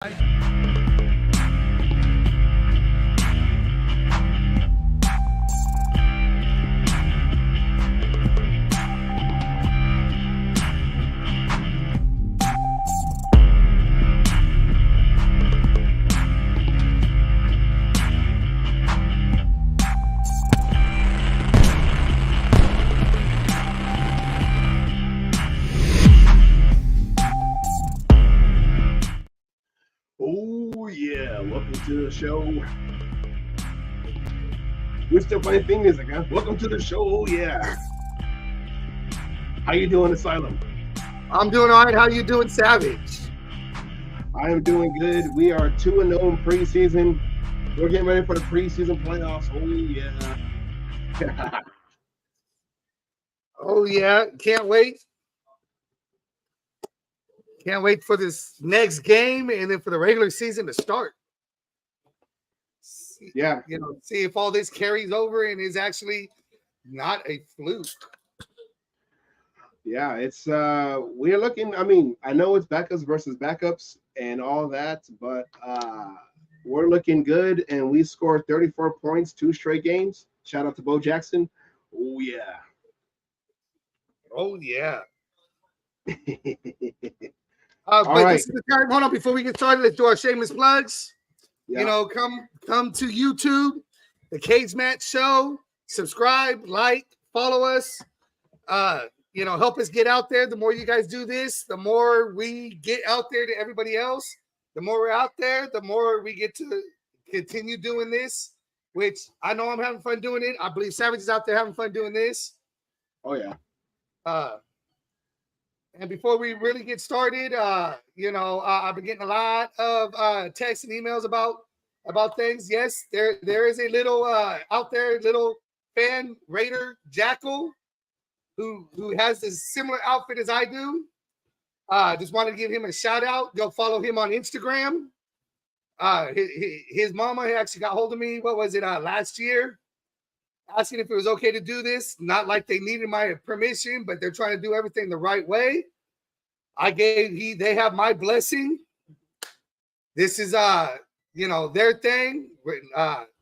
Oh yeah, welcome to the show. We're still playing thing music, huh? Welcome to the show. Oh yeah. How you doing, Asylum? I'm doing all right. How you doing, Savage? I am doing good. We are 2-0 in preseason. We're getting ready for the preseason playoffs. Oh yeah. Oh yeah, can't wait. Can't wait for this next game and then for the regular season to start. Yeah. See if all this carries over and is actually not a fluke. Yeah, it's we're looking. I mean, I know it's backups versus backups and all that, but we're looking good, and we scored 34 points 2 straight games. Shout out to Bo Jackson. Oh yeah. Oh yeah. All but right. this is the time. Hold on, before we get started, let's do our shameless plugs. Yeah. Come to YouTube, the Cage Match Show. Subscribe, like, follow us. Help us get out there. The more you guys do this, the more we get out there to everybody else. The more we're out there, the more we get to continue doing this, which I know I'm having fun doing it. I believe Savage is out there having fun doing this. Oh yeah. And before we really get started, I've been getting a lot of texts and emails about things. Yes, there is a little out there, little fan, Raider Jackal, who has this similar outfit as I do. Just wanted to give him a shout out. Go follow him on Instagram. His mama actually got hold of me. What was it, last year? Asking if it was okay to do this. Not like they needed my permission, but they're trying to do everything the right way. They have my blessing. This is their thing.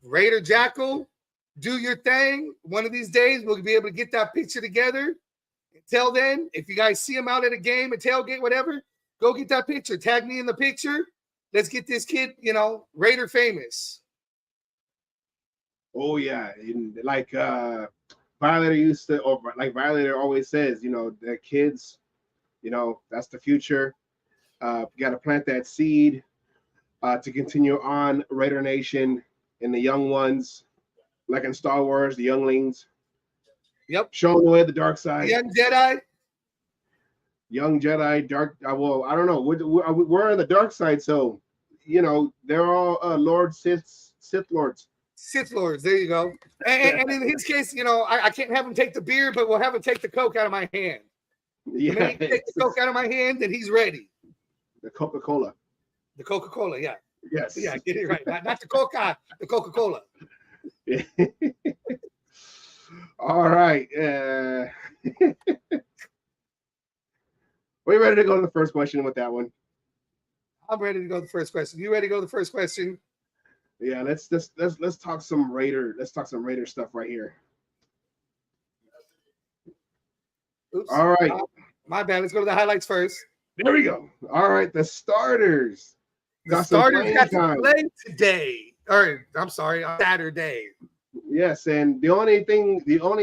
Raider Jackal, do your thing. One of these days we'll be able to get that picture together. Until then, if you guys see him out at a game, a tailgate, whatever, go get that picture. Tag me in the picture. Let's get this kid, Raider famous. Oh yeah, and like Violator used to, or like Violator always says, the kids, that's the future. You got to plant that seed to continue on Raider Nation and the young ones, like in Star Wars, the younglings. Yep. Showing the way the dark side. Young Jedi. Young Jedi, dark. Well, I don't know. We're on the dark side, so they're all Lord Sith Lords. Sith Lords, there you go. And in his case, I can't have him take the beer, but we'll have him take the Coke out of my hand. Yeah, the minute he takes the Coke out of my hand, then he's ready. The Coca-Cola. The Coca-Cola, yeah. Yes. Yeah, get it right. Not the Coca, the Coca-Cola. All right. We ready to go to the first question with that one? I'm ready to go to the first question. You ready to go to the first question? Yeah, let's talk some Raider. Let's talk some Raider stuff right here. Oops. All right. My bad. Let's go to the highlights first. There we go. All right, the starters. The starters got to play today. Or I'm sorry, on Saturday. Yes, and the only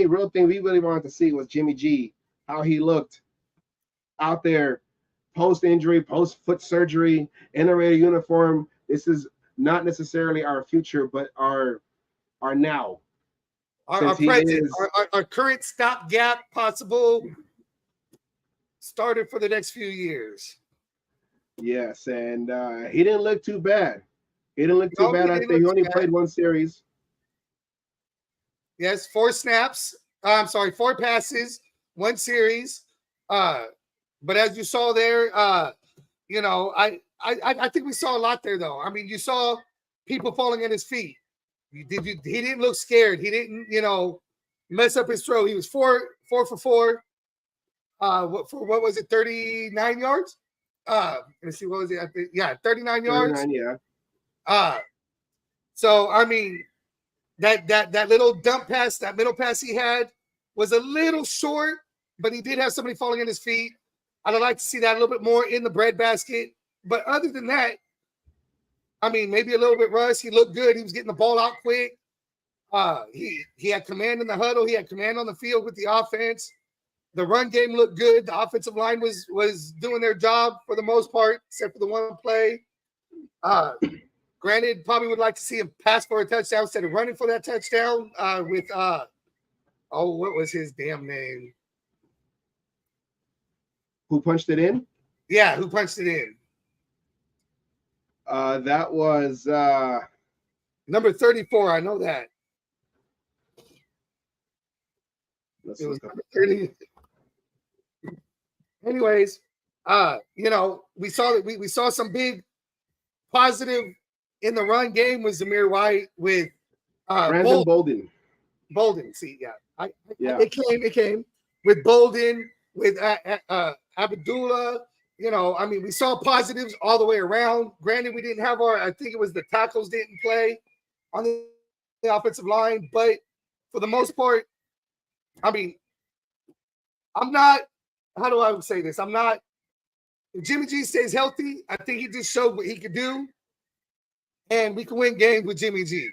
real thing we really wanted to see was Jimmy G, how he looked out there post-injury, post-foot surgery, in a Raider uniform. This is not necessarily our future, but our now. Our present, our current stopgap possible starter for the next few years. Yes, and he didn't look too bad. He didn't look too bad. I think he only played one series. Yes, 4 snaps. I'm sorry, 4 passes, 1 series. But as you saw there, I think we saw a lot there, though. I mean, you saw people falling at his feet. He didn't look scared. He didn't, mess up his throw. He was 4 for 4. What was it? 39 yards. Let's see, what was it? I think, yeah, 39 yards. 39, yeah. So I mean, that little dump pass, that middle pass he had was a little short, but he did have somebody falling in his feet. I'd like to see that a little bit more in the breadbasket. But other than that, I mean, maybe a little bit rust. He looked good. He was getting the ball out quick. He had command in the huddle. He had command on the field with the offense. The run game looked good. The offensive line was doing their job for the most part, except for the one play. Granted, probably would like to see him pass for a touchdown instead of running for that touchdown. What was his damn name? Who punched it in? Yeah, who punched it in? That was number 34. I know that. It was number 30. Anyways, we saw that we saw some big positive in the run game with Zamir White with Brandon Bolden. See, yeah. It came with Bolden, with Abdullah. I mean, we saw positives all the way around. Granted, we didn't have I think it was the tackles didn't play on the offensive line, but for the most part, I mean, I'm not, how do I say this? If Jimmy G stays healthy, I think he just showed what he could do, and we can win games with Jimmy G.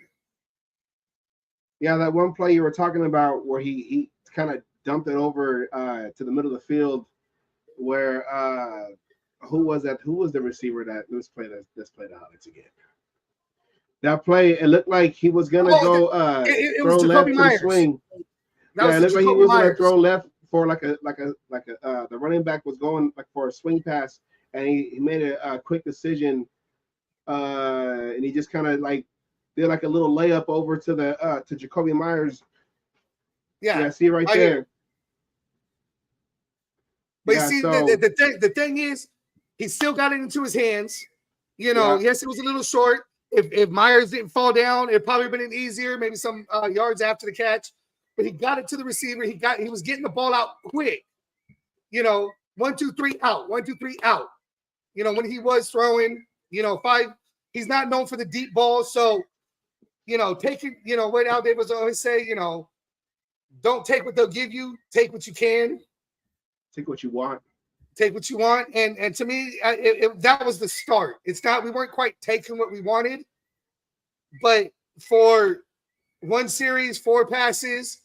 Yeah, that one play you were talking about where he kind of dumped it over to the middle of the field, where who was that? Who was the receiver that let's play the highlights again? That play, it looked like he was gonna go throw left to the swing. Yeah, it looked like he was gonna throw left for like a the running back was going like for a swing pass, and he made a quick decision, and he just kind of like did like a little layup over to the to Jakobi Meyers. Yeah, see right there. But you see, the thing is, he still got it into his hands. Yes, it was a little short. If Myers didn't fall down, it'd probably been an easier, maybe some yards after the catch. But he got it to the receiver. He was getting the ball out quick. 1, 2, 3 out. 1, 2, 3 out. When he was throwing, 5. He's not known for the deep balls. So, taking, what Al Davis always say, don't take what they'll give you. Take what you can. Take what you want. Take what you want. And to me, that was the start. It's not, we weren't quite taking what we wanted. But for one series, 4 passes,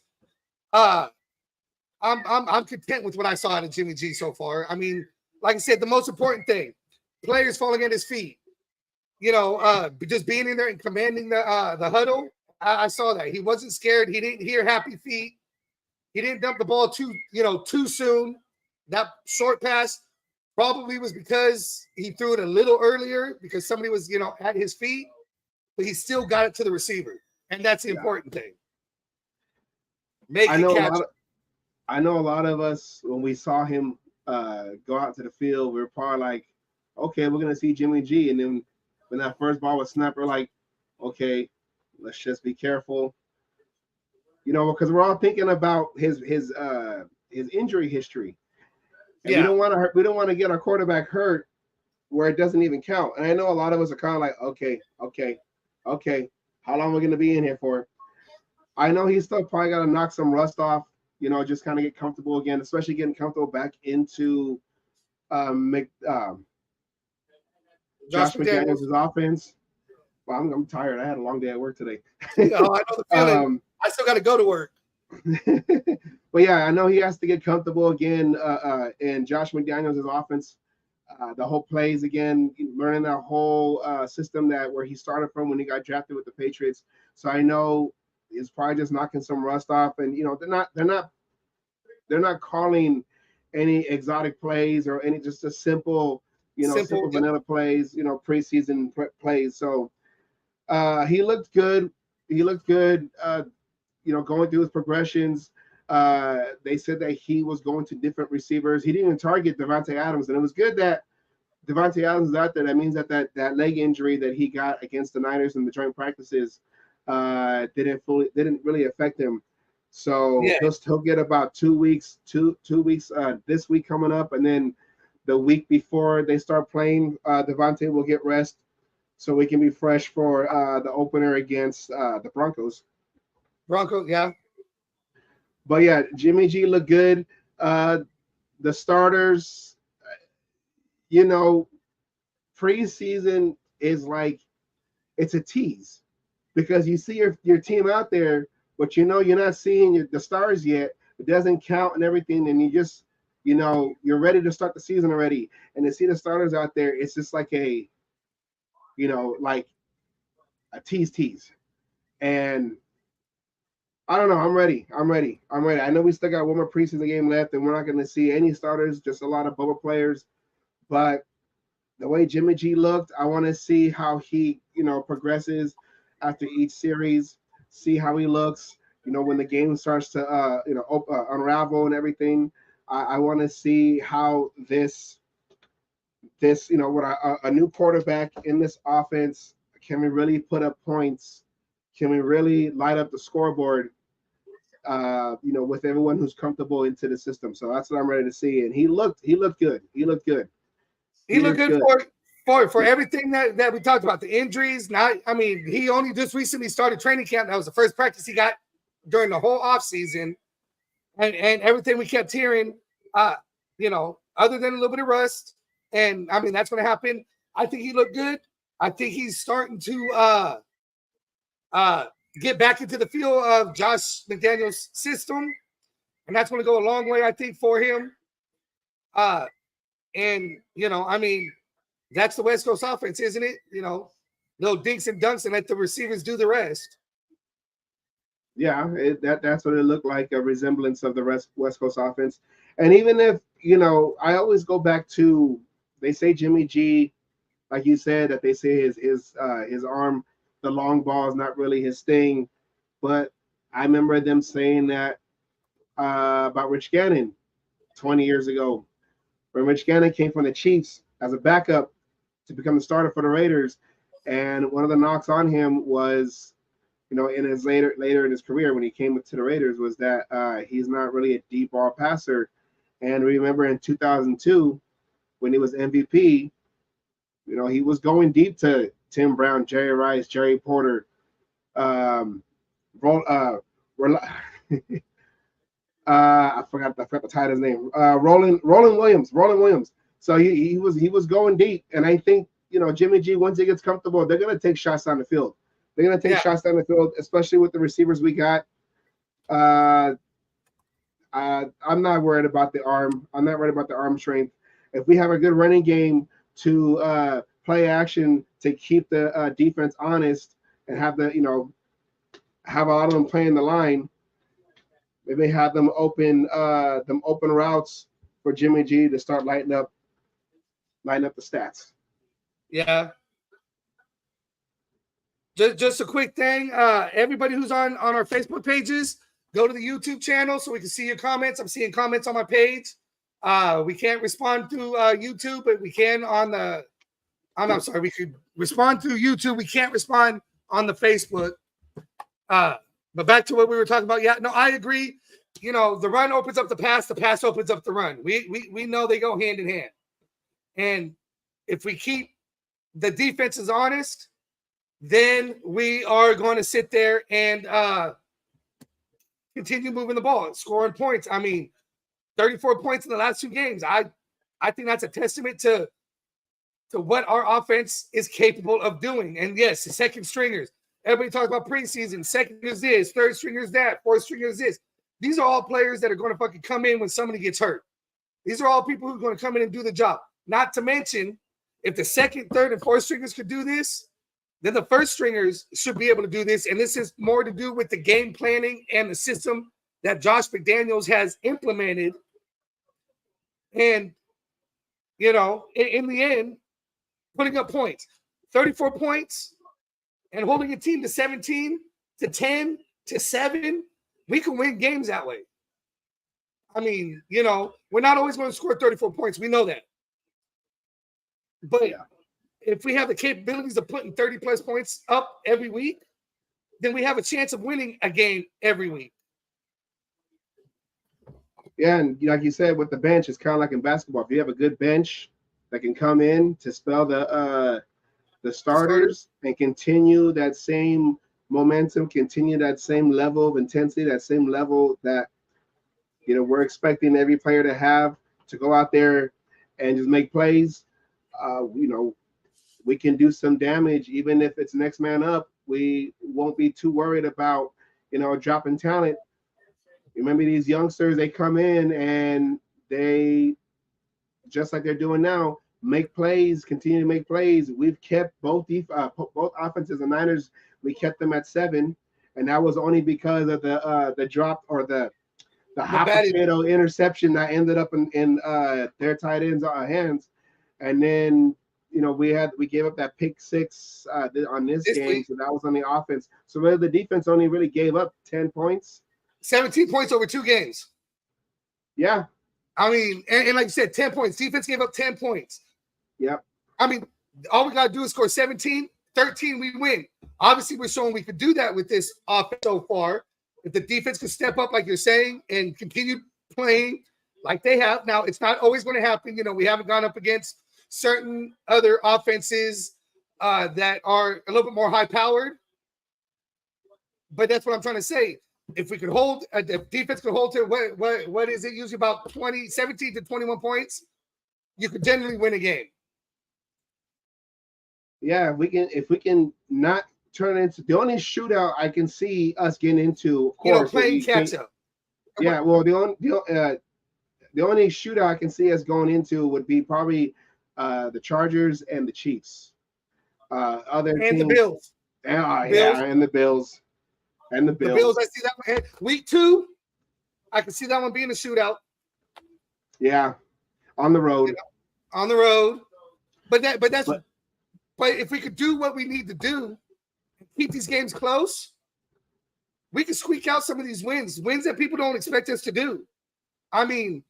I'm content with what I saw out of Jimmy G so far. I mean, like I said, the most important thing, players falling at his feet. Just being in there and commanding the huddle. I saw that. He wasn't scared. He didn't hear happy feet. He didn't dump the ball too soon. That short pass probably was because he threw it a little earlier because somebody was, at his feet, but he still got it to the receiver. And that's the important thing. I know a lot of us, when we saw him go out to the field, we were probably like, okay, we're going to see Jimmy G. And then when that first ball was snapped, we're like, okay, let's just be careful. Because we're all thinking about his injury history. And we don't want to get our quarterback hurt where it doesn't even count. And I know a lot of us are kind of like, okay, how long are we going to be in here for? I know he's still probably got to knock some rust off, just kind of get comfortable again, especially getting comfortable back into Josh McDaniels' offense. Well, I'm tired. I had a long day at work today. I know the feeling. I still got to go to work. But yeah, I know he has to get comfortable again in Josh McDaniels' offense. The whole plays again, learning that whole system where he started from when he got drafted with the Patriots. So I know it's probably just knocking some rust off, and they're not calling any exotic plays or any just a simple vanilla plays, preseason plays. So he looked good. Going through his progressions. They said that he was going to different receivers. He didn't even target Davante Adams, and it was good that Davante Adams is out there. That means that leg injury that he got against the Niners in the joint practices didn't really affect him. So he'll get about 2 weeks, 2 weeks this week coming up, and then the week before they start playing. Devontae will get rest so we can be fresh for the opener against the Broncos. Broncos, yeah. But yeah, Jimmy G looked good. The starters, you know, preseason is like it's a tease because you see your team out there, but you're not seeing the stars yet. It doesn't count and everything, and you just you're ready to start the season already, and to see the starters out there, it's just like a like a tease, and I don't know. I'm ready. I know we still got one more preseason game left, and we're not going to see any starters, just a lot of bubble players. But the way Jimmy G looked, I want to see how he, progresses after each series. See how he looks. When the game starts to, unravel and everything. I want to see how this, what a new quarterback in this offense, can we really put up points? Can we really light up the scoreboard? With everyone who's comfortable into the system. So that's what I'm ready to see. And he looked good. He looked good for everything that we talked about, the injuries. He only just recently started training camp. That was the first practice he got during the whole off season, and everything we kept hearing, other than a little bit of rust. And that's going to happen. I think he looked good. I think he's starting to get back into the feel of Josh McDaniels' system, and that's going to go a long way, I think, for him. That's the West Coast offense, isn't it? Little dinks and dunks and let the receivers do the rest. Yeah, that's what it looked like, a resemblance of the West Coast offense. And even if, I always go back to, they say Jimmy G, like you said, that they say his arm, the long ball is not really his thing. But I remember them saying that about Rich Gannon 20 years ago, when Rich Gannon came from the Chiefs as a backup to become the starter for the Raiders. And one of the knocks on him was, in his later in his career when he came to the Raiders, was that he's not really a deep ball passer. And remember in 2002, when he was MVP, he was going deep to Tim Brown, Jerry Rice, Jerry Porter, I forgot the title's name. Roland Williams. So he was going deep, and I think Jimmy G, once he gets comfortable, they're gonna take shots down the field. They're gonna take shots down the field, especially with the receivers we got. I'm not worried about the arm. I'm not worried about the arm strength. If we have a good running game to play action to keep the defense honest and have have a lot of them playing the line, maybe have them open routes for Jimmy G to start lighting up the stats. Yeah. Just a quick thing. Everybody who's on our Facebook pages, go to the YouTube channel so we can see your comments. I'm seeing comments on my page. We can't respond through YouTube, but we can we could respond through YouTube. We can't respond on the Facebook. But back to what we were talking about. Yeah, no, I agree. The run opens up the pass opens up the run. We know they go hand in hand. And if we keep the defenses honest, then we are going to sit there and continue moving the ball, scoring points. 34 points in the last two games. I think that's a testament to what our offense is capable of doing. And yes, the second stringers. Everybody talks about preseason. Second is this, third stringers that, fourth stringers this. These are all players that are going to fucking come in when somebody gets hurt. These are all people who are going to come in and do the job. Not to mention, if the second, third, and fourth stringers could do this, then the first stringers should be able to do this. And this is more to do with the game planning and the system that Josh McDaniels has implemented. And, in the end, putting up points. 34 points and holding a team to 17, to 10, to 7, we can win games that way. We're not always going to score 34 points. We know that. But if we have the capabilities of putting 30-plus points up every week, then we have a chance of winning a game every week. Yeah, and like you said, with the bench, it's kind of like in basketball. If you have a good bench that can come in to spell the starters and continue that same momentum, continue that same level of intensity, that same level that we're expecting every player to have to go out there and just make plays. We can do some damage even if it's next man up. We won't be too worried about dropping talent. Remember these youngsters, they come in and they, just like they're doing now, make plays, continue to make plays. We've kept both offenses and Niners. We kept them at 7, and that was only because of the drop or the hot potato interception that ended up in their tight ends' hands, and then we gave up that pick 6 on this game, week. So that was on the offense. So really the defense only really gave up 10 points. 17 points over 2 games. Yeah. I mean, and like you said, 10 points. Defense gave up 10 points. Yep. I mean, all we got to do is score 17, 13, we win. Obviously, we're showing we could do that with this offense so far. If the defense could step up, like you're saying, and continue playing like they have. Now, it's not always going to happen. We haven't gone up against certain other offenses that are a little bit more high-powered. But that's what I'm trying to say. If we could hold, the defense could hold to what is it? Usually about 17 to 21 points. You could generally win a game. Yeah, if we can not turn it into the only shootout I can see us getting into. Of course, playing catch up. Yeah, well, the only shootout I can see us going into would be probably the Chargers and the Chiefs. Other and teams, the Bills. Yeah, and the Bills. And the Bills. I see that one. Week 2, I can see that one being a shootout. Yeah, on the road. On the road. But if we could do what we need to do, keep these games close, we can squeak out some of these wins that people don't expect us to do. I mean,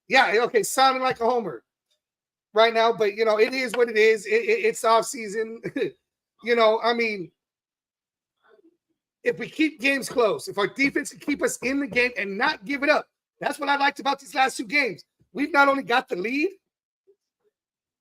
yeah, okay, sounding like a homer right now, but it is what it is. It's off season. I mean, if we keep games close, if our defense can keep us in the game and not give it up, that's what I liked about these last 2 games. We've not only got the lead,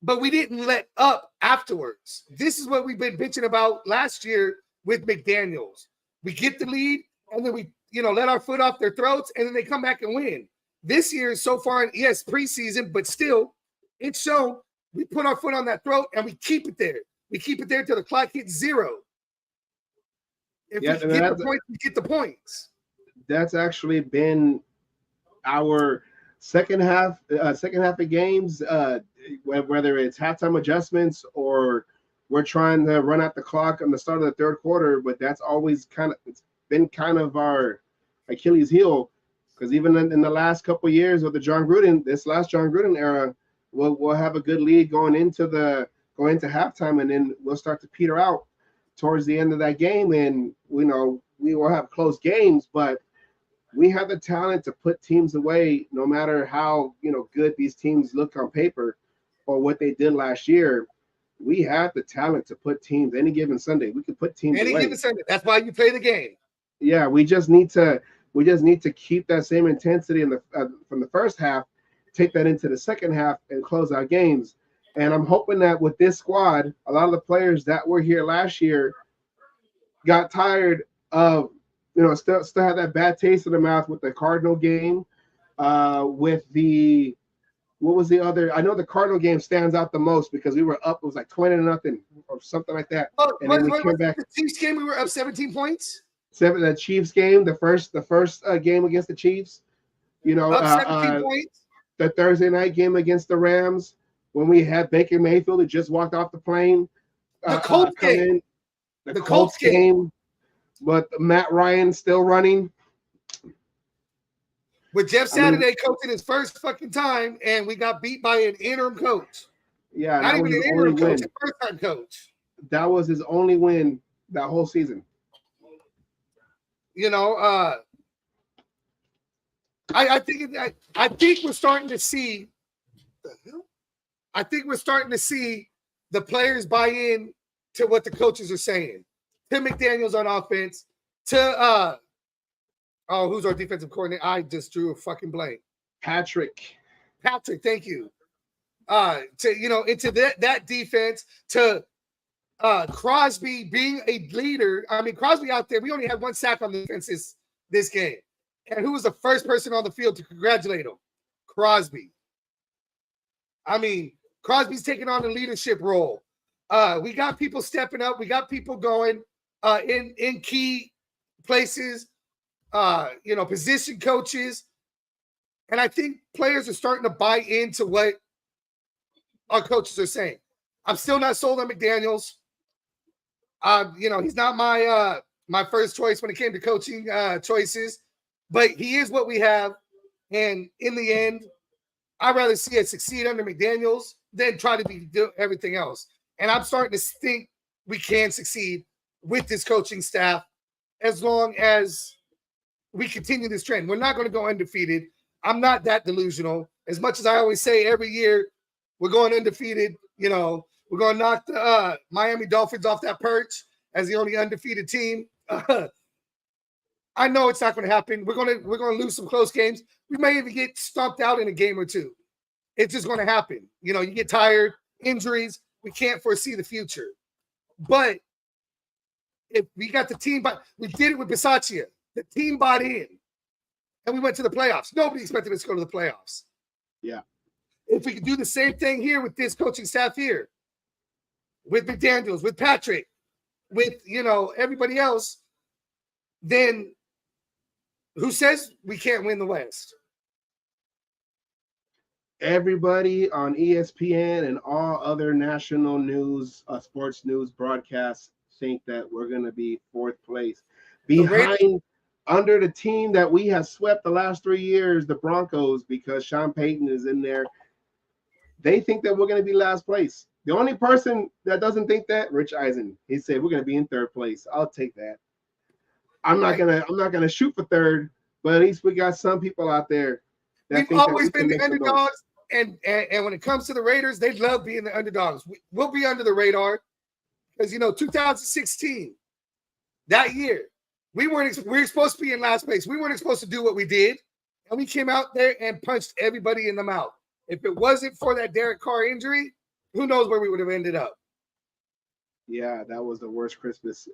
but we didn't let up afterwards. This is what we've been bitching about last year with McDaniels. We get the lead, and then we, let our foot off their throats, and then they come back and win. This year, so far, yes, preseason, but still, it's shown we put our foot on that throat, and we keep it there. We keep it there until the clock hits 0. If we get the points, we get the points. That's actually been our second half of games, whether it's halftime adjustments or we're trying to run out the clock on the start of the third quarter. But that's always it's been kind of our Achilles heel, because even in the last couple of years of this last John Gruden era, we'll have a good lead going into halftime, and then we'll start to peter out towards the end of that game, and we will have close games, but we have the talent to put teams away, no matter how good these teams look on paper or what they did last year. We have the talent to put teams any given Sunday. We can put teams any away. Given Sunday. That's why you play the game. Yeah, we just need to keep that same intensity from the first half, take that into the second half, and close out games. And I'm hoping that with this squad, a lot of the players that were here last year got tired of, still have that bad taste in the mouth with the Cardinal game, with what was the other? I know the Cardinal game stands out the most because we were up. It was like 20-0 or something like that. And then we came back. The Chiefs game, we were up 17 points. The Chiefs game, the first game against the Chiefs. Up 17 points. The Thursday night game against the Rams, when we had Baker Mayfield who just walked off the plane. The Colts game. The Colts game. But Matt Ryan still running. With Jeff Saturday coaching his first fucking time, and we got beat by an interim coach. Yeah. Not even an interim coach, a first-time coach. That was his only win that whole season. I think we're starting to see. I think we're starting to see the players buy in to what the coaches are saying. To McDaniels on offense. To who's our defensive coordinator? I just drew a fucking blank. Patrick. Thank you. Into that defense, to Crosby being a leader. I mean, Crosby out there, we only had 1 sack on the defense this game. And who was the first person on the field to congratulate him? Crosby. I mean, Crosby's taking on a leadership role. We got people stepping up. We got people going in key places, position coaches. And I think players are starting to buy into what our coaches are saying. I'm still not sold on McDaniels. He's not my first choice when it came to coaching choices, but he is what we have. And in the end, I'd rather see it succeed under McDaniels than try to do everything else. And I'm starting to think we can succeed with this coaching staff as long as we continue this trend. We're not going to go undefeated. I'm not that delusional. As much as I always say every year, we're going undefeated. We're going to knock the Miami Dolphins off that perch as the only undefeated team. I know it's not going to happen. We're going to lose some close games. We may even get stomped out in a game or two. It's just going to happen. You get tired, injuries. We can't foresee the future. But if we got the team, we did it with Bisaccia. The team bought in, and we went to the playoffs. Nobody expected us to go to the playoffs. Yeah. If we could do the same thing here with this coaching staff here, with McDaniels, with Patrick, with everybody else, then who says we can't win the West? Everybody on ESPN and all other national news, sports news broadcasts think that we're going to be 4th place behind under the team that we have swept the last 3 years, the Broncos, because Sean Payton is in there. They think that we're going to be last place. The only person that doesn't think that, Rich Eisen, he said we're going to be in 3rd place. I'll take that. I'm not gonna shoot for 3rd, but at least we got some people out there. We've always been the underdogs, and when it comes to the Raiders, they love being the underdogs. We'll be under the radar because 2016, that year, we were supposed to be in last place. We weren't supposed to do what we did, and we came out there and punched everybody in the mouth. If it wasn't for that Derek Carr injury, who knows where we would have ended up? Yeah, that was the worst Christmas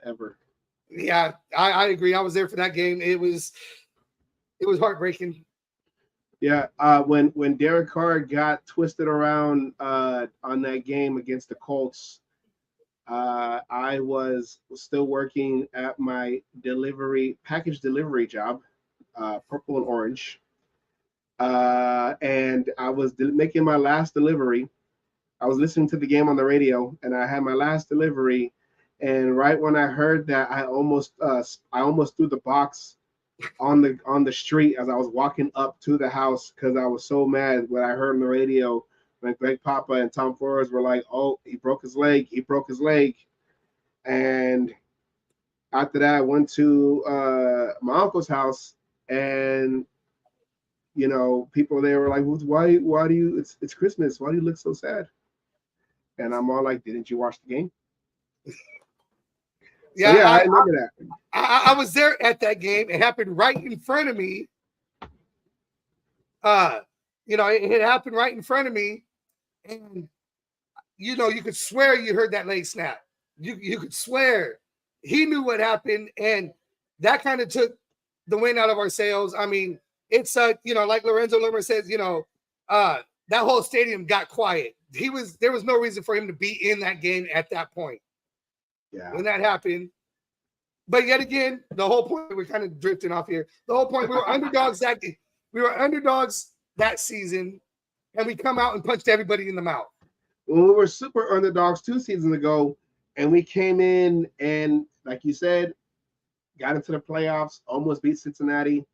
ever. Yeah, I agree. I was there for that game. It was heartbreaking. Yeah, when Derek Carr got twisted around on that game against the Colts, I was still working at my package delivery job, Purple and Orange, and I was making my last delivery. I was listening to the game on the radio, and I had my last delivery. And right when I heard that, I almost threw the box on the street as I was walking up to the house because I was so mad when I heard on the radio when Greg Papa and Tom Flores were like, "Oh, he broke his leg. He broke his leg." And after that, I went to my uncle's house, and people there were like, "Why do you? It's Christmas. Why do you look so sad?" And I'm all like, "Didn't you watch the game?" Yeah, I remember that. I was there at that game. It happened right in front of me. It happened right in front of me, and you could swear you heard that leg snap. You could swear he knew what happened, and that kind of took the wind out of our sails. I mean, it's like Lorenzo Limmer says, that whole stadium got quiet. There was no reason for him to be in that game at that point. Yeah. When that happened. But yet again, the whole point, we're kind of drifting off here. The whole point, we were underdogs that season, and we come out and punched everybody in the mouth. When we were super underdogs 2 seasons ago, and we came in and, like you said, got into the playoffs, almost beat Cincinnati.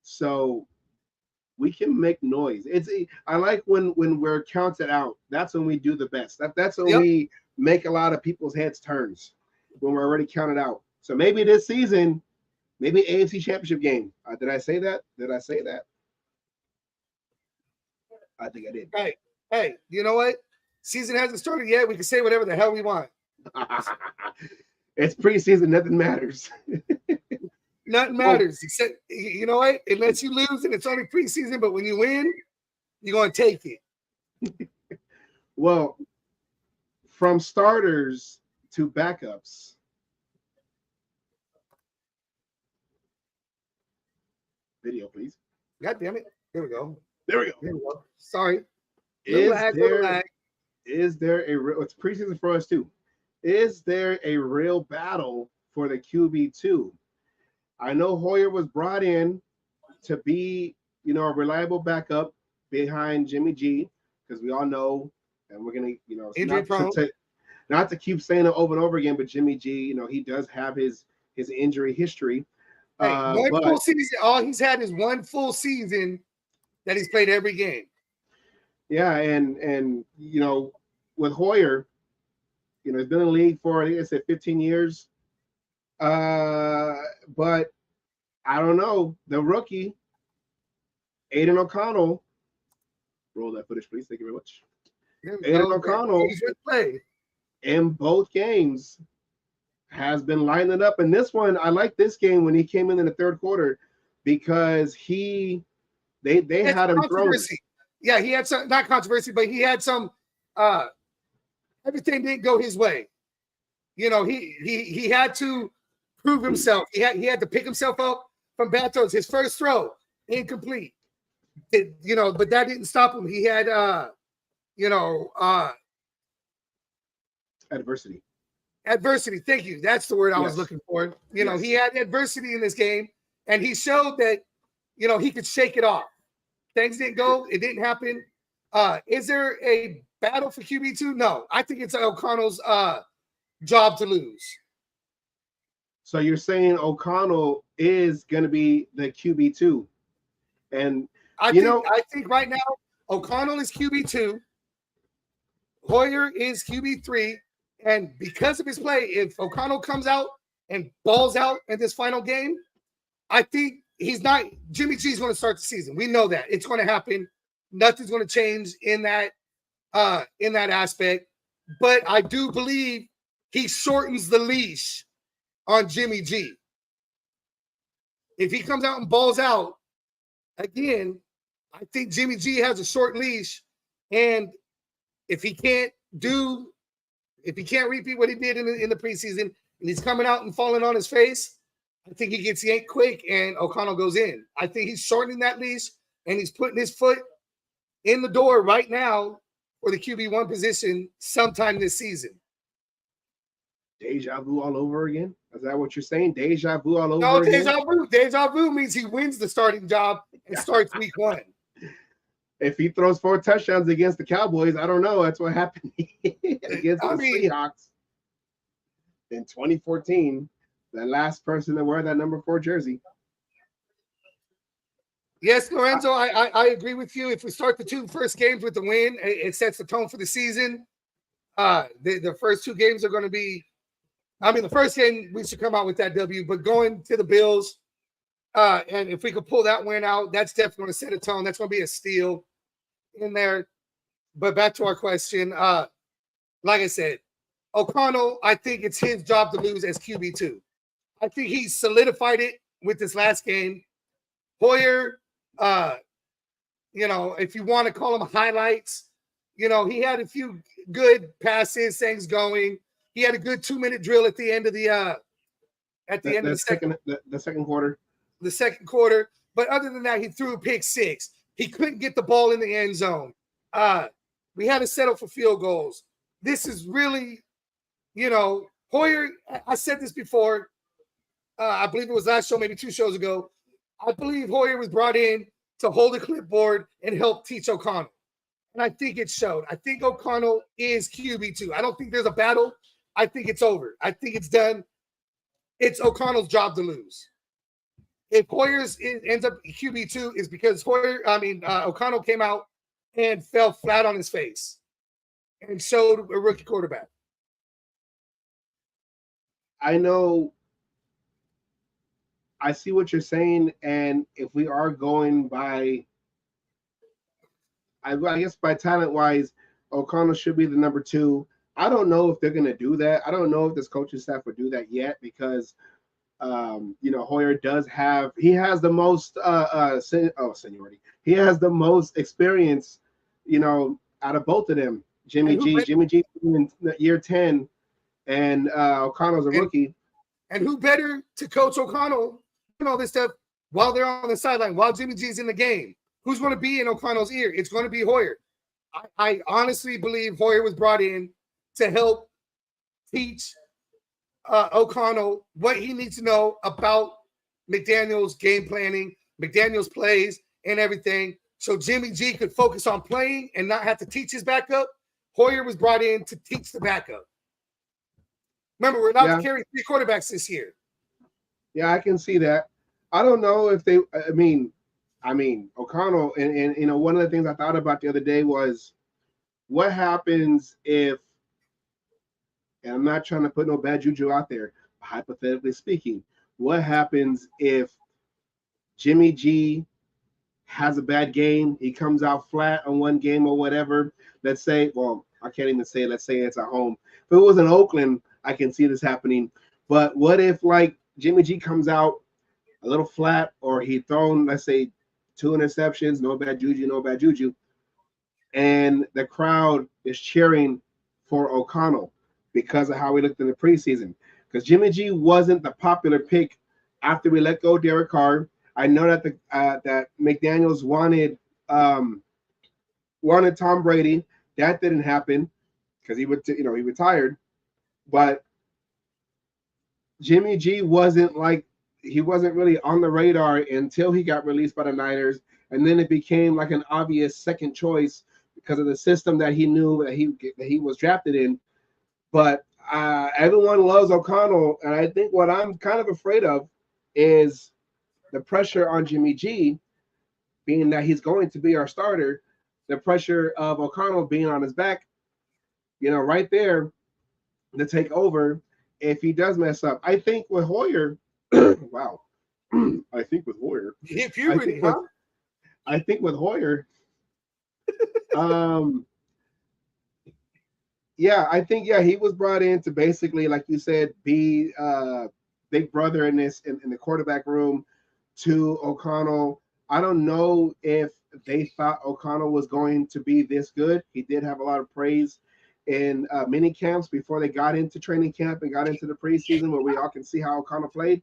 So we can make noise. I like when we're counted out. That's when we do the best. That's when we make a lot of people's heads turns, when we're already counted out. So maybe this season, maybe AFC Championship game. Did I say that? I think I did. Hey, you know what? Season hasn't started yet. We can say whatever the hell we want. It's preseason. Nothing matters. Nothing matters except, you know what? Unless you lose and it's only preseason, but when you win, you're going to take it. Well, from starters to backups. Video, please. God damn it. There we go. There we go. There we go. Sorry. Is there a real, it's preseason for us too. Is there a real battle for the QB2? I know Hoyer was brought in to be, you know, a reliable backup behind Jimmy G, because we all know, and we're gonna, you know, not to keep saying it over and over again, but Jimmy G, you know, he does have his injury history. Hey, full season, all he's had is one full season that he's played every game. Yeah, and you know, with Hoyer, you know, he's been in the league for, I think I said 15 years. But I don't know. The rookie, Aiden O'Connell, roll that footage, please. Thank you very much. Aiden O'Connell, in both games, has been lining up. And this one, I like this game when he came in the third quarter, because they had him thrown. Yeah, he had some, not controversy, but he had some. Everything didn't go his way. You know, he had to prove himself. He had to pick himself up from bad throws. His first throw, incomplete. You know, but that didn't stop him. He had adversity. Adversity. Thank you. That's the word I was looking for. You know, he had adversity in this game, and he showed that, you know, he could shake it off. Things didn't go. It didn't happen. Is there a battle for QB2? No. I think it's O'Connell's job to lose. So you're saying O'Connell is going to be the QB2, and I think right now O'Connell is QB2, Hoyer is QB3, and because of his play, if O'Connell comes out and balls out in this final game, I think Jimmy G is going to start the season. We know that it's going to happen. Nothing's going to change in that aspect, but I do believe he shortens the leash on Jimmy G. If he comes out and balls out again, I think Jimmy G has a short leash, and if he can't repeat what he did in the preseason, and he's coming out and falling on his face, I think he gets yanked quick and O'Connell goes in. I think he's shortening that leash, and he's putting his foot in the door right now for the QB1 position sometime this season. Deja vu all over again? Is that what you're saying? Deja vu all over again? No, deja vu means he wins the starting job and starts week 1. If he throws 4 touchdowns against the Cowboys, I don't know. That's what happened against the Seahawks in 2014. The last person to wear that number 4 jersey. Yes, Lorenzo, I agree with you. If we start the 2 first games with the win, it sets the tone for the season. The first 2 games are going to be, the first game we should come out with that W, but going to the Bills, and if we could pull that win out, that's definitely going to set a tone. That's going to be a steal in there. But back to our question, like I said, O'Connell, I think it's his job to lose as QB2. I think he solidified it with this last game. Hoyer, if you want to call him highlights, he had a few good passes, things going. He had a good 2-minute drill at the end of the second quarter. The second quarter. But other than that, he threw a pick 6. He couldn't get the ball in the end zone. We had to settle for field goals. This is really, Hoyer, I said this before. I believe it was last show, maybe 2 shows ago. I believe Hoyer was brought in to hold a clipboard and help teach O'Connell. And I think it showed. I think O'Connell is QB2. I don't think there's a battle. I think it's over. I think it's done. It's O'Connell's job to lose. If Hoyer ends up QB2, is because O'Connell came out and fell flat on his face and showed a rookie quarterback. I know. I see what you're saying, and if we are going by, I guess by talent-wise, O'Connell should be the number 2. I don't know if they're going to do that. I don't know if this coaching staff would do that yet, because You know, Hoyer does have, he has the most seniority. He has the most experience, you know, out of both of them. Jimmy G in year 10, and O'Connell's a rookie. And who better to coach O'Connell and all this stuff while they're on the sideline, while Jimmy G's in the game? Who's going to be in O'Connell's ear? It's going to be Hoyer. I honestly believe Hoyer was brought in to help teach O'Connell what he needs to know about McDaniel's game planning, McDaniel's plays, and everything, so Jimmy G could focus on playing and not have to teach his backup. Hoyer was brought in to teach the backup. Remember, we're not carrying 3 quarterbacks this year. Yeah, I can see that. I don't know if they. I mean, O'Connell, and you know, one of the things I thought about the other day was, what happens if, and I'm not trying to put no bad juju out there, hypothetically speaking, what happens if Jimmy G has a bad game, he comes out flat on one game or whatever? Let's say, well, I can't even say, let's say it's at home. If it was in Oakland, I can see this happening. But what if, like, Jimmy G comes out a little flat, or he thrown, let's say, 2 interceptions, no bad juju, and the crowd is cheering for O'Connell because of how he looked in the preseason? Because Jimmy G wasn't the popular pick after we let go of Derek Carr. I know that that McDaniels wanted Tom Brady. That didn't happen because he retired. But Jimmy G wasn't really on the radar until he got released by the Niners, and then it became like an obvious second choice because of the system that he knew that he was drafted in. But everyone loves O'Connell, and I think what I'm kind of afraid of is the pressure on Jimmy G, being that he's going to be our starter, the pressure of O'Connell being on his back, you know, right there to take over if he does mess up. I think with Hoyer, wow. I think with Hoyer. I think with Hoyer, he was brought in to basically, like you said, be big brother in the quarterback room to O'Connell. I don't know if they thought O'Connell was going to be this good. He did have a lot of praise in mini camps before they got into training camp and got into the preseason, where we all can see how O'Connell played.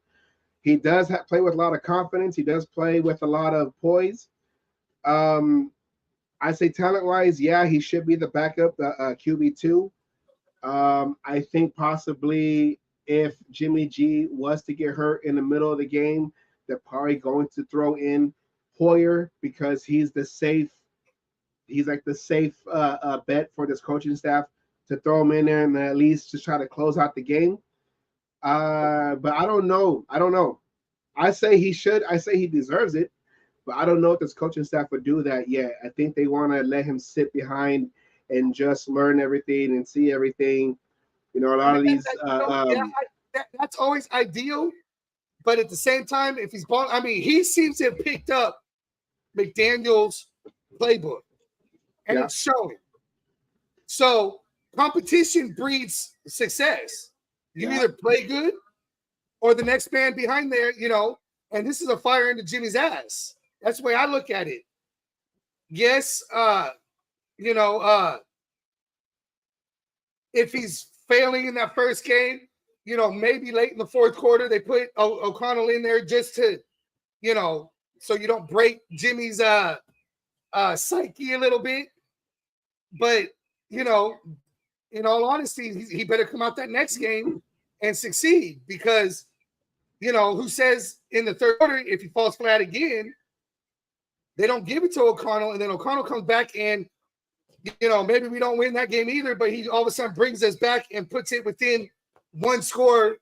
He does play with a lot of confidence. He does play with a lot of poise. I say talent-wise, yeah, he should be the backup, QB2. I think possibly if Jimmy G was to get hurt in the middle of the game, they're probably going to throw in Hoyer because he's like the safe bet for this coaching staff to throw him in there and at least to try to close out the game. But I don't know. I say he should. I say he deserves it. But I don't know if this coaching staff would do that yet. I think they want to let him sit behind and just learn everything and see everything. You know, a lot of these. That's always ideal. But at the same time, if he's born, I mean, he seems to have picked up McDaniel's playbook, and it's showing. So competition breeds success. You either play good or the next man behind there, you know, and this is a fire into Jimmy's ass. That's the way I look at it. Yes, if he's failing in that first game, you know, maybe late in the fourth quarter, they put O'Connell in there just to, you know, so you don't break Jimmy's psyche a little bit. But, you know, in all honesty, he better come out that next game and succeed, because, you know, who says in the third quarter, if he falls flat again, they don't give it to O'Connell, and then O'Connell comes back and, you know, maybe we don't win that game either, but he all of a sudden brings us back and puts it within one score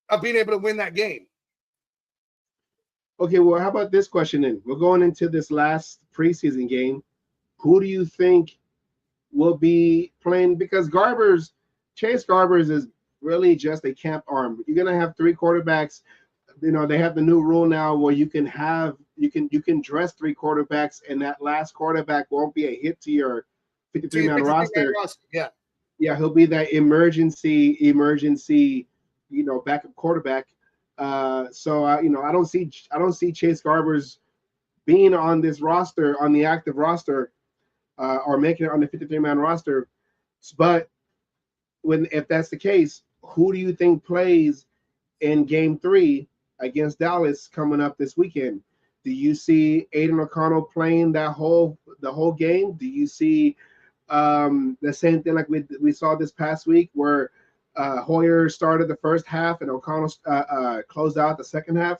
of being able to win that game. Okay, well, how about this question then? We're going into this last preseason game. Who do you think will be playing? Because Chase Garbers is really just a camp arm. You're gonna have 3 quarterbacks. You know, they have the new rule now where you can dress 3 quarterbacks, and that last quarterback won't be a hit to your 53-man roster. Yeah, he'll be that emergency, you know, backup quarterback. So I don't see Chase Garbers being on this roster, on the active roster, or making it on the 53-man roster. But if that's the case, who do you think plays in Game 3 against Dallas coming up this weekend? Do you see Aiden O'Connell playing the whole game? Do you see the same thing like we saw this past week where Hoyer started the first half and O'Connell closed out the second half?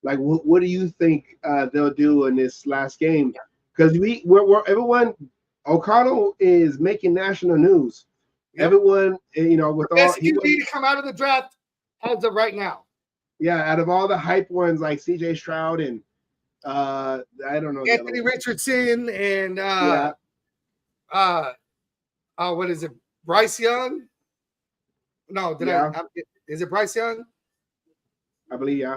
Like, what do you think they'll do in this last game? Because everyone, O'Connell is making national news. Yep. Everyone, with all he to come out of the draft as of right now. Yeah, out of all the hype ones like C.J. Stroud and I don't know, Anthony Richardson and what is it, Bryce Young? No, is it Bryce Young? I believe.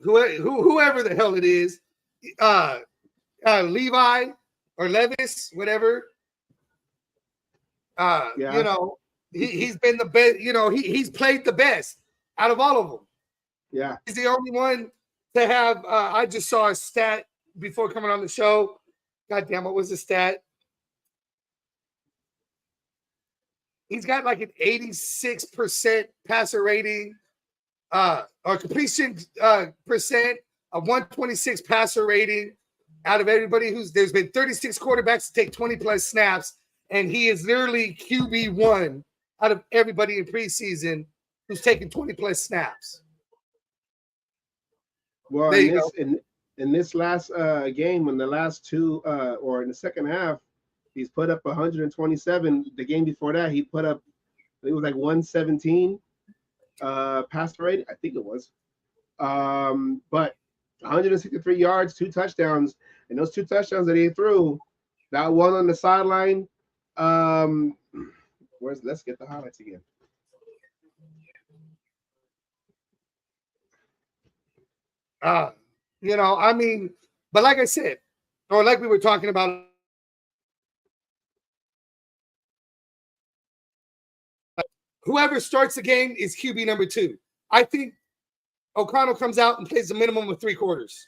Whoever the hell it is, Levi or Levis, whatever. He's been the best. He's played the best out of all of them. Yeah, he's the only one to have. I just saw a stat before coming on the show. God damn, what was the stat? He's got like an 86% passer rating, or completion percent, a 126 passer rating out of everybody there's been 36 quarterbacks to take 20 plus snaps, and he is literally QB1 out of everybody in preseason who's taken 20 plus snaps. Well, in this last game, in the last two, or in the second half, he's put up 127. The game before that, he put up, I think it was like 117 passer rate. I think it was. But 163 yards, 2 touchdowns, and those 2 touchdowns that he threw, that one on the sideline. Let's get the highlights again. But like I said, or like we were talking about, whoever starts the game is QB number 2. I think O'Connell comes out and plays a minimum of 3 quarters.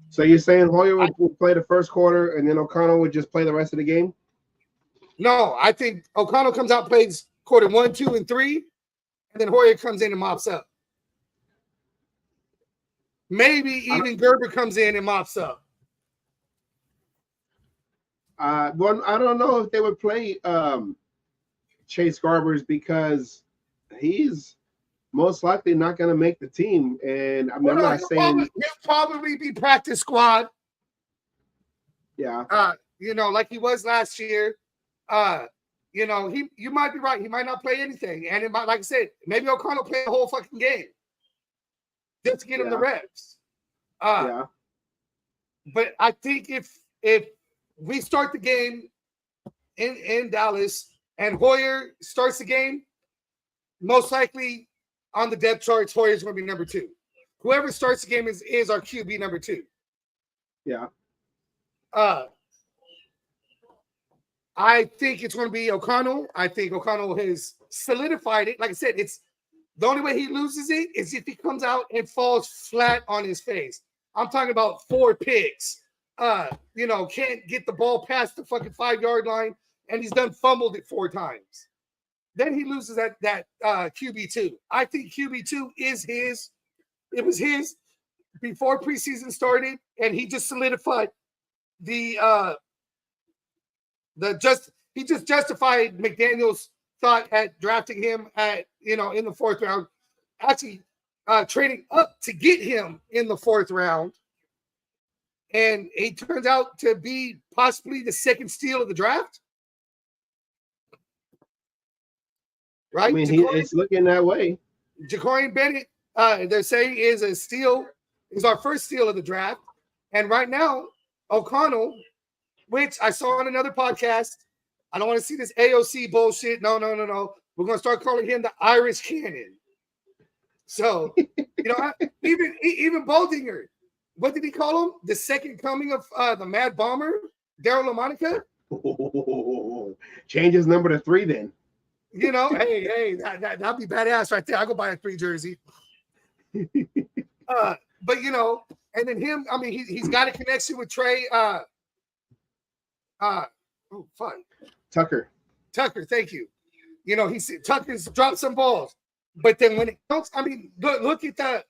So you're saying Hoyer would play the first quarter and then O'Connell would just play the rest of the game? No, I think O'Connell comes out, plays quarter 1, 2, and 3, and then Hoyer comes in and mops up. Maybe even Gerber comes in and mops up. Well, I don't know if they would play Chase Garbers because he's most likely not going to make the team. And I'm not saying he'll probably be practice squad. Yeah. Like he was last year. You might be right. He might not play anything. And it might, like I said, maybe O'Connell play the whole fucking game just to get him the reps. But I think if we start the game in Dallas and Hoyer starts the game, most likely on the depth charts, Hoyer's going to be number 2. Whoever starts the game is our QB number 2. Yeah. I think it's going to be O'Connell. I think O'Connell has solidified it. Like I said, it's the only way he loses it is if he comes out and falls flat on his face. I'm talking about 4 picks. Can't get the ball past the fucking 5-yard line, and he's done fumbled it 4 times. Then he loses that QB2. I think QB2 is his. It was his before preseason started, and he just solidified he just justified McDaniel's thought at drafting him in the 4th round, actually trading up to get him in the 4th round. And he turns out to be possibly the 2nd steal of the draft. Right? I mean, it's looking that way. Ja'Cory Bennett, they're saying, is our first steal of the draft. And right now, O'Connell, which I saw on another podcast, I don't want to see this AOC bullshit. No. We're going to start calling him the Irish Cannon. So, even Boldinger, what did he call him? The second coming of the Mad Bomber, Daryl LaMonica? Change his number to 3 then. You know, hey, that'd be badass right there. I go buy a 3 jersey. But you know, and then him, I mean, he's got a connection with Trey. Oh fuck. Tucker, Thank you. You know, Tucker's dropped some balls, but then when it counts, I mean, look at the,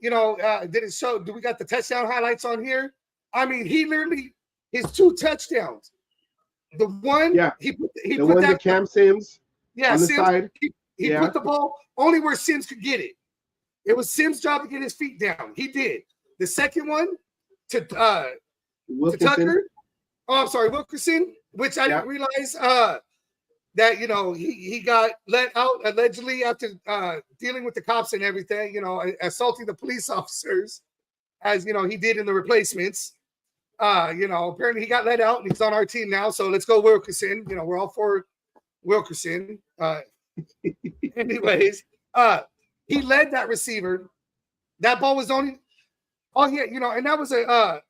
you know, did it show? Do we got the touchdown highlights on here? I mean, he literally his 2 touchdowns. The one, yeah, he put one that to Cam Sims, yeah, on the Sims, side. he put the ball only where Sims could get it. It was Sims' job to get his feet down. He did. The second one to Tucker. Oh, I'm sorry, Wilkerson, which I didn't realize that, you know, he got let out allegedly after dealing with the cops and everything, you know, assaulting the police officers, as you know, he did in the replacements. You know, apparently he got let out and he's on our team now. So let's go Wilkerson. You know, we're all for Wilkerson. Anyways, he led that receiver. That ball was only, oh yeah, you know, and that was a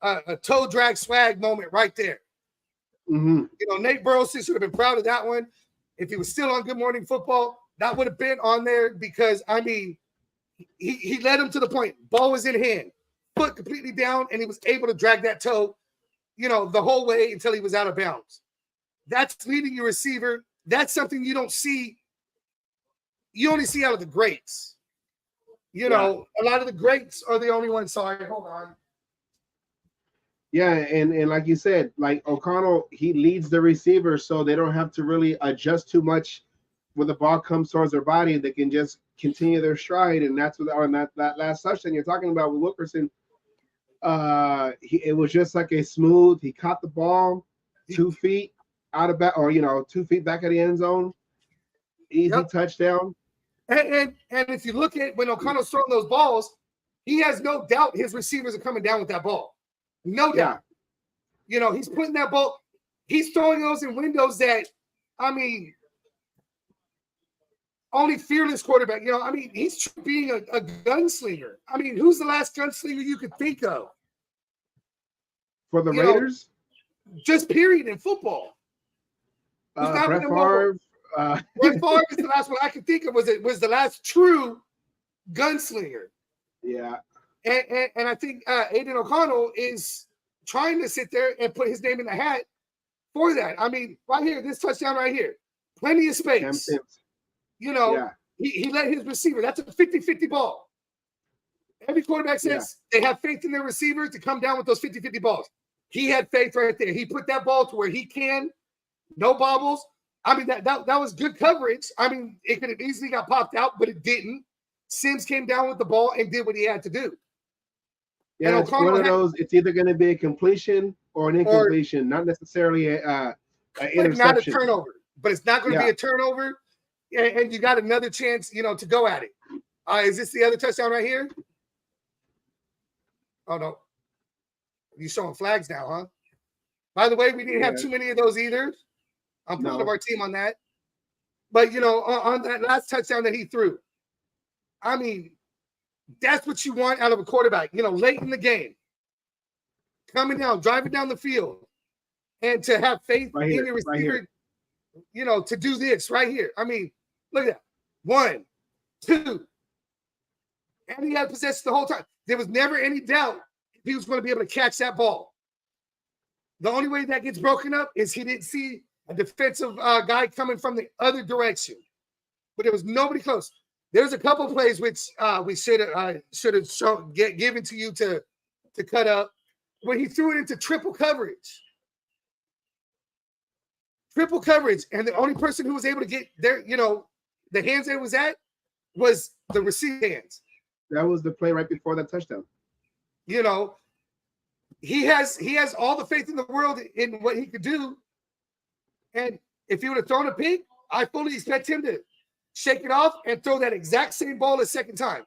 toe drag swag moment right there. Mm-hmm. You know, Nate Burleson should have been proud of that one. If he was still on Good Morning Football, that would have been on there because, I mean, he led him to the point. Ball was in hand, foot completely down, and he was able to drag that toe, you know, the whole way until he was out of bounds. That's leading your receiver. That's something you don't see. You only see out of the greats. You know, a lot of the greats are the only ones. Sorry, hold on. Yeah, and like you said, like O'Connell, he leads the receivers, so they don't have to really adjust too much when the ball comes towards their body. They can just continue their stride, and that's what on that last touchdown you're talking about with Wilkerson. It was just like a smooth. He caught the ball 2 feet out of back, or you know, 2 feet back of the end zone. Easy touchdown. And if you look at when O'Connell's throwing those balls, he has no doubt his receivers are coming down with that ball. No doubt. You know, he's putting that ball, he's throwing those in windows that, I mean, only fearless quarterback, you know, I mean, he's being a gunslinger. I mean, who's the last gunslinger you could think of? For the Raiders? Just period in football. Brett Favre. Brett Favre is the last one I could think of, was the last true gunslinger. Yeah. And I think Aiden O'Connell is trying to sit there and put his name in the hat for that. I mean, right here, this touchdown right here, plenty of space. You know, he let his receiver, that's a 50-50 ball. Every quarterback says they have faith in their receivers to come down with those 50-50 balls. He had faith right there. He put that ball to where he can, no bobbles. I mean, that was good coverage. I mean, it could have easily got popped out, but it didn't. Sims came down with the ball and did what he had to do. Yeah, it's one of those. It's either going to be a completion or an incompletion, not necessarily an interception. Not a turnover, but it's not going to be a turnover, and you got another chance, you know, to go at it. Is this the other touchdown right here? Oh no, you showing flags now, huh? By the way, we didn't have too many of those either. I'm proud of our team on that. But you know, on that last touchdown that he threw, I mean, that's what you want out of a quarterback, you know, late in the game, coming down, driving down the field, and to have faith in your receiver, you know, to do this right here. I mean, look at that. 1, 2. And he had possession the whole time. There was never any doubt if he was going to be able to catch that ball. The only way that gets broken up is he didn't see a defensive guy coming from the other direction. But there was nobody close. There's a couple plays which we should have given to you to cut up when he threw it into triple coverage. Triple coverage, and the only person who was able to get there, you know, the hands that it was at was the receiver hands. That was the play right before that touchdown. You know, he has all the faith in the world in what he could do, and if he would have thrown a pick, I fully expect him to shake it off and throw that exact same ball a second time.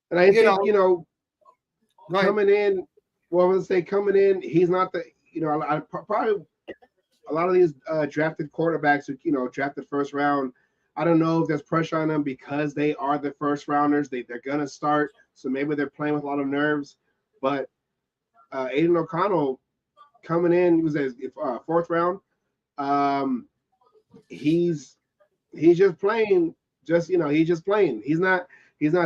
And I think, you know, coming in, well, I would say coming in, he's not the, you know, probably a lot of these drafted quarterbacks who, you know, drafted first round, I don't know if there's pressure on them because they are the first rounders. They're going to start. So maybe they're playing with a lot of nerves. But Aiden O'Connell coming in, he was a fourth round. he's just playing. Just he's just playing. He's not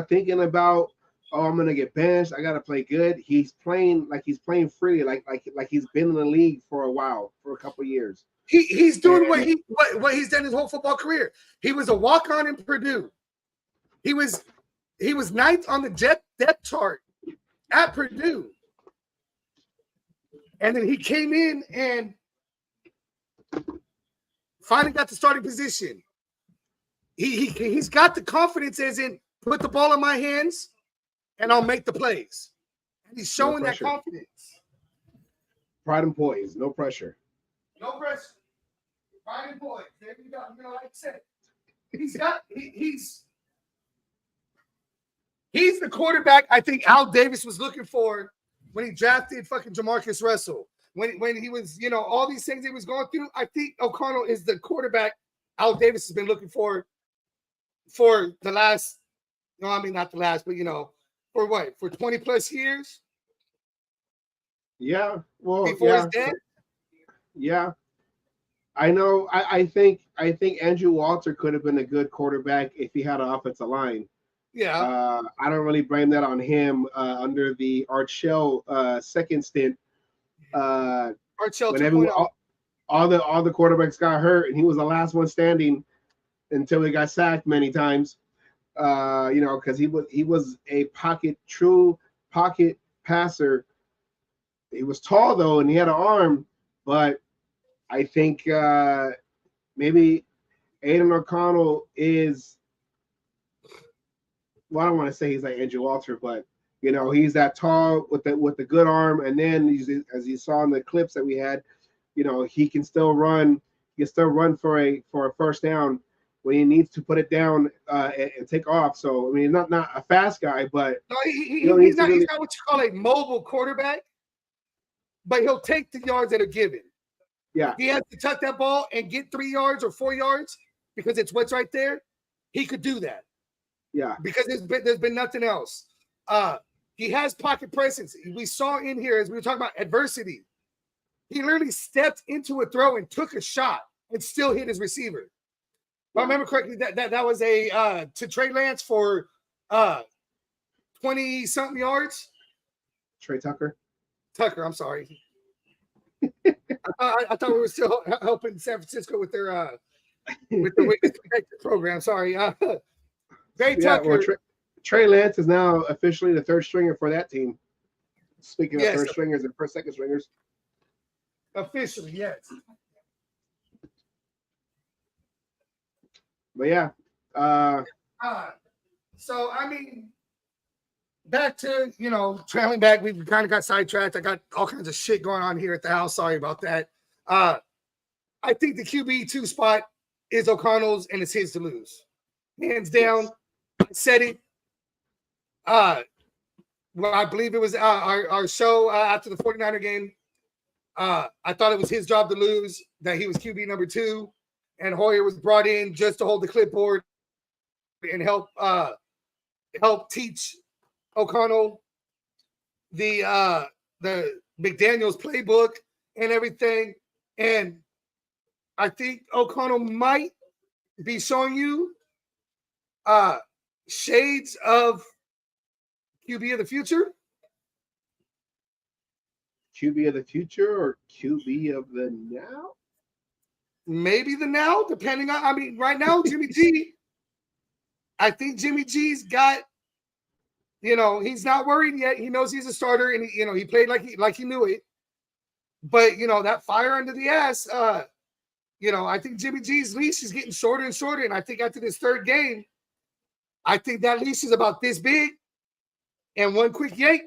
thinking about, oh, I'm gonna get benched. I gotta play good. He's playing like he's playing freely, like he's been in the league for a while, for a couple years. He's doing what he's done his whole football career. He was a walk-on in Purdue. He was ninth on the depth chart at Purdue. And then he came in and finally got the starting position. He's got the confidence as in put the ball in my hands and I'll make the plays. And he's showing that confidence. Pride and poise, no pressure. No pressure. Pride and poise. There you go. Like I said, he's the quarterback I think Al Davis was looking for when he drafted fucking Jamarcus Russell. When he was, all these things he was going through, I think O'Connell is the quarterback Al Davis has been looking for the last, not the last, but for what? For 20 plus years? Yeah. Well, before he's dead? Yeah. I know. I think Andrew Walter could have been a good quarterback if he had an offensive line. Yeah. I don't really blame that on him under the Art Shell second stint. Art Shell when all the quarterbacks got hurt and he was the last one standing until he got sacked many times. Because he was a true pocket passer. He was tall though, and he had an arm, but I think maybe Aidan O'Connell is. Well, I don't want to say he's like Andrew Walter, but he's that tall with the good arm, and then as you saw in the clips that we had, he can still run. He can still run for a first down when he needs to put it down and take off. So I mean, not a fast guy, but no, he's not what you call a mobile quarterback, but he'll take the yards that are given. Yeah, he has to tuck that ball and get 3 yards or 4 yards because it's what's right there. He could do that. Yeah, because there's been nothing else. He has pocket presence. We saw in here as we were talking about adversity. He literally stepped into a throw and took a shot and still hit his receiver. If I remember correctly, that was a to Trey Lance for 20-something yards. Trey Tucker, I'm sorry. I thought we were still helping San Francisco with their with the witness protection program. Sorry. Tucker. Well, Trey Lance is now officially the third stringer for that team. Speaking of third stringers and second stringers. Officially, yes. But yeah. So, I mean, back to, trailing back, we've kind of got sidetracked. I got all kinds of shit going on here at the house. Sorry about that. I think the QB2 spot is O'Connell's, and it's his to lose. Hands down. I said it. Well, I believe it was our show after the 49er game. I thought it was his job to lose, that he was QB number 2, and Hoyer was brought in just to hold the clipboard and help teach O'Connell the McDaniels playbook and everything. And I think O'Connell might be showing you shades of QB of the future. QB of the future or QB of the now? Maybe the now, depending on, right now, Jimmy G, I think Jimmy G's got, he's not worried yet. He knows he's a starter, and he played like he knew it. But that fire under the ass, I think Jimmy G's leash is getting shorter and shorter. And I think after this third game, I think that leash is about this big, and one quick yank,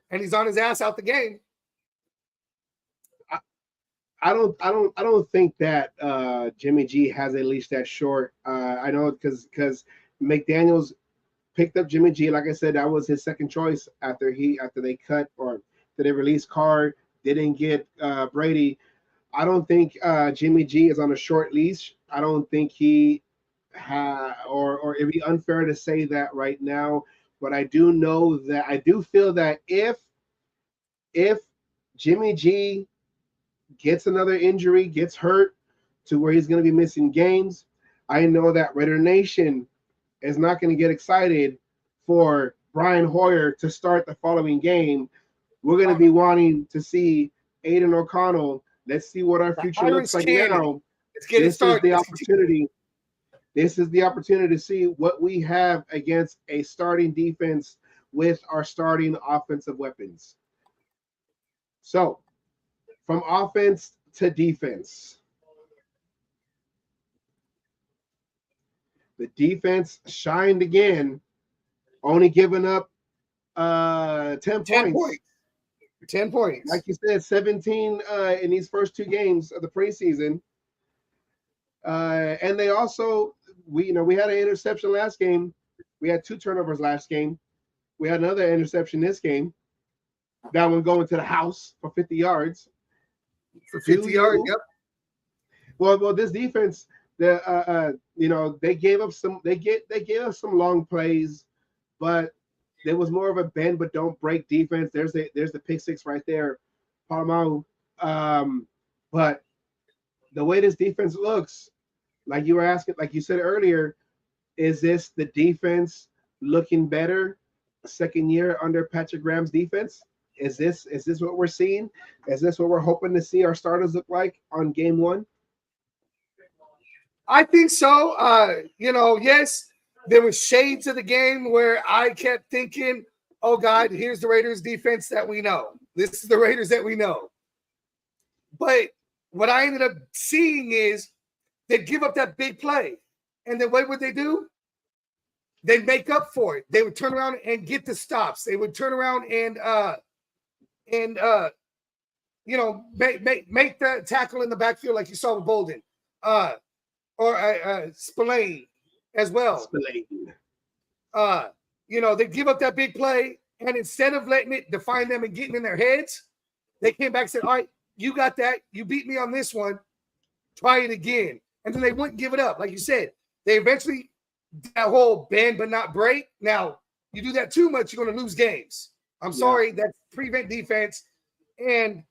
and he's on his ass out the game. I don't think that Jimmy G has a leash that short. I know because McDaniels picked up Jimmy G. Like I said, that was his second choice after they cut or they released Carr, didn't get Brady. I don't think Jimmy G is on a short leash. I don't think he or it'd be unfair to say that right now. But I do feel that if Jimmy G gets another injury, gets hurt to where he's going to be missing games. I know that Raider Nation is not going to get excited for Brian Hoyer to start the following game. We're going to be wanting to see Aiden O'Connell. Let's see what our future looks like now. Let's get it started. This is the opportunity to see what we have against a starting defense with our starting offensive weapons. So, from offense to defense. The defense shined again, only giving up 10 points. 10 points. Like you said, 17 in these first 2 games of the preseason. And they also, we had an interception last game. We had 2 turnovers last game. We had another interception this game. That one going to the house for 50 yards. For 50 yards, yep. Well, this defense, they gave up some. They gave us some long plays, but there was more of a bend but don't break defense. There's the pick 6 right there, Palomau. But the way this defense looks, like you were asking, like you said earlier, is this the defense looking better? Second year under Patrick Graham's defense. Is this what we're seeing? Is this what we're hoping to see our starters look like on game 1? I think so. Yes, there was shades of the game where I kept thinking, oh God, here's the Raiders defense that we know. This is the Raiders that we know. But what I ended up seeing is they'd give up that big play. And then what would they do? They'd make up for it. They would turn around and get the stops. They would turn around and make the tackle in the backfield like you saw with Bolden. Or Spillane as well. Spillane. They give up that big play, and instead of letting it define them and getting in their heads, they came back and said, all right, you got that. You beat me on this one. Try it again. And then they wouldn't give it up. Like you said, they eventually, that whole bend but not break. Now, you do that too much, you're going to lose games. I'm sorry, that's prevent defense. And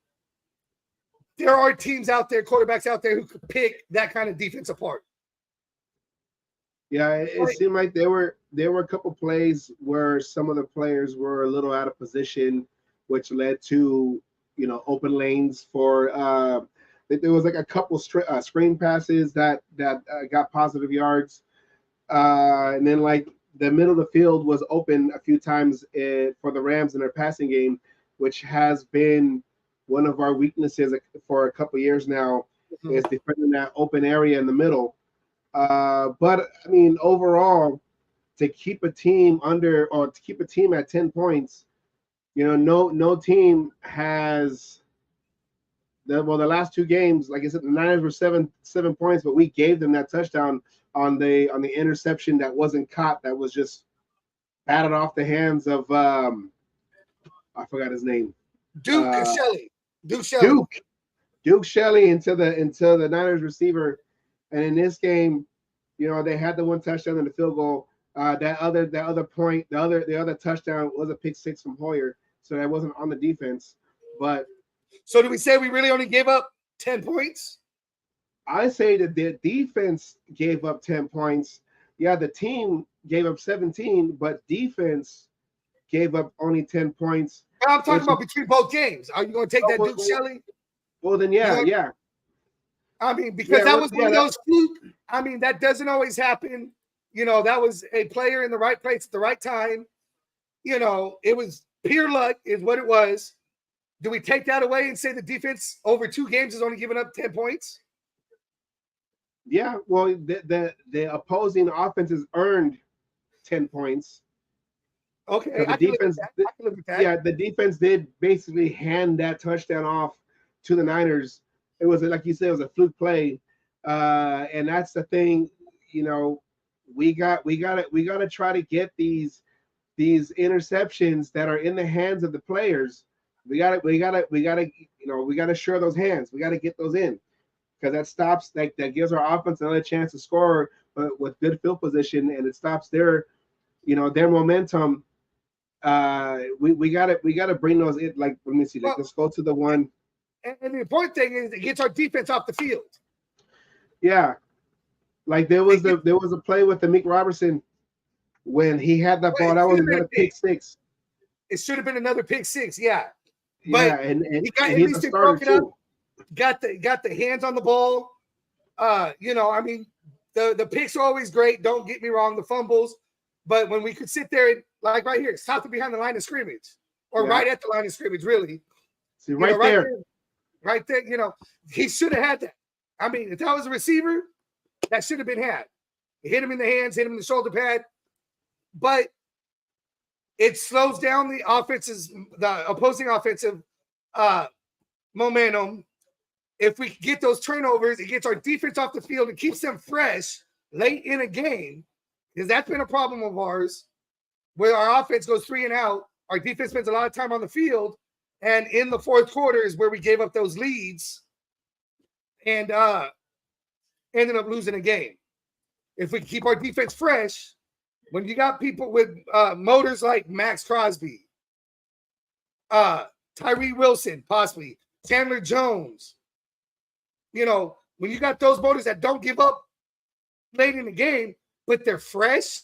there are teams out there, quarterbacks out there who could pick that kind of defense apart. Yeah, it seemed like there were a couple plays where some of the players were a little out of position, which led to open lanes for. There was like a couple screen passes that got positive yards, and then like the middle of the field was open a few times for the Rams in their passing game, which has been one of our weaknesses for a couple years now, is defending that open area in the middle. But I mean, overall, to keep a team at 10 points, no team has. The last 2 games, like I said, the Niners were 7 points, but we gave them that touchdown on the interception that wasn't caught, that was just batted off the hands of I forgot his name. Duke Shelley. Duke Shelley into the Niners receiver. And in this game, they had the 1 touchdown and the field goal. The other touchdown was a pick 6 from Hoyer, so that wasn't on the defense. But so do we say we really only gave up 10 points? I say that the defense gave up 10 points. Yeah, the team gave up 17, but defense gave up only 10 points. I'm talking about between both games. Are you going to take that Duke Shelley? Well, then, yeah. I mean, because that was one of those fluke. I mean, that doesn't always happen. That was a player in the right place at the right time. It was pure luck is what it was. Do we take that away and say the defense over 2 games is only giving up 10 points? Yeah, well, the opposing offense has earned 10 points. Okay, so the defense did basically hand that touchdown off to the Niners. It was, like you said, it was a fluke play, and that's the thing. We got to try to get these interceptions that are in the hands of the players. We gotta shore those hands. We gotta get those in, because that stops that gives our offense another chance to score, but with good field position, and it stops their momentum. We gotta bring those in. Like, let me see. Let's go to the one. And the important thing is it gets our defense off the field. Yeah, like there was a play with the Meek Robertson when he had that ball. That was another pick six. It should have been another pick six. Yeah, but yeah, and he got at least broke it up. Got the hands on the ball. You know, I mean, the picks are always great. Don't get me wrong, the fumbles, but when we could sit there and like right here, stop it behind the line of scrimmage or right at the line of scrimmage, really. See, right there. Right there, you know, he should have had that. I mean, if that was a receiver, that should have been had. Hit him in the hands, hit him in the shoulder pad, but it slows down the opposing offensive momentum. If we get those turnovers, it gets our defense off the field and keeps them fresh late in a game, because that's been a problem of ours, where our offense goes 3 and out. Our defense spends a lot of time on the field, and in the fourth quarter is where we gave up those leads and ended up losing a game. If we keep our defense fresh, when you got people with motors like Max Crosby, Tyree Wilson, possibly, Chandler Jones, you know, when you got those motors that don't give up late in the game, but they're fresh,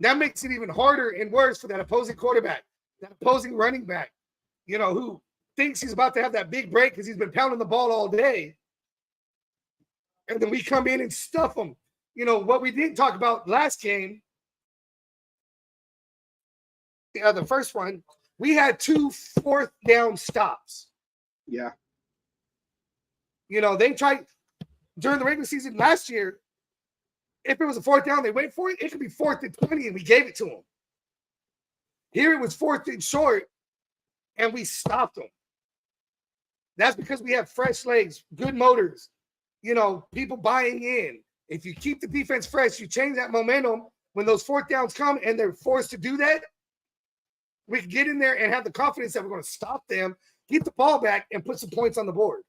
that makes it even harder and worse for that opposing quarterback, that opposing running back, you know, who thinks he's about to have that big break because he's been pounding the ball all day. And then we come in and stuff them. You know, what we didn't talk about last game, the first one, we had 2 fourth down stops. Yeah. You know, they tried during the regular season last year, if it was a fourth down, they went for it. It could be 4th and 20, and we gave it to them. Here it was 4th and short, and we stopped them. That's because we have fresh legs, good motors, you know, people buying in. If you keep the defense fresh, you change that momentum. When those fourth downs come and they're forced to do that, we can get in there and have the confidence that we're going to stop them, keep the ball back, and put some points on the board.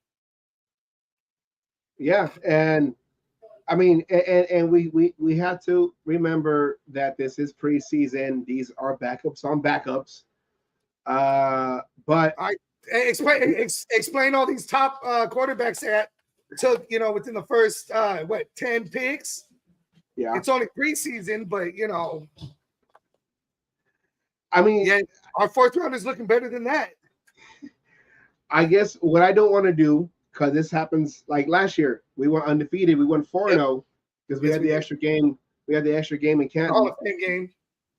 Yeah, and I mean, and we have to remember that this is preseason. These are backups on backups. But I explain all these top quarterbacks that took, you know, within the first 10 picks. Yeah, it's only preseason, but you know, I mean, yeah, our fourth round is looking better than that. I guess what I don't want to do, because this happens like last year, we went undefeated. We went 4-0 because we had the extra game. We had the extra game in Canton. Hall of Fame game.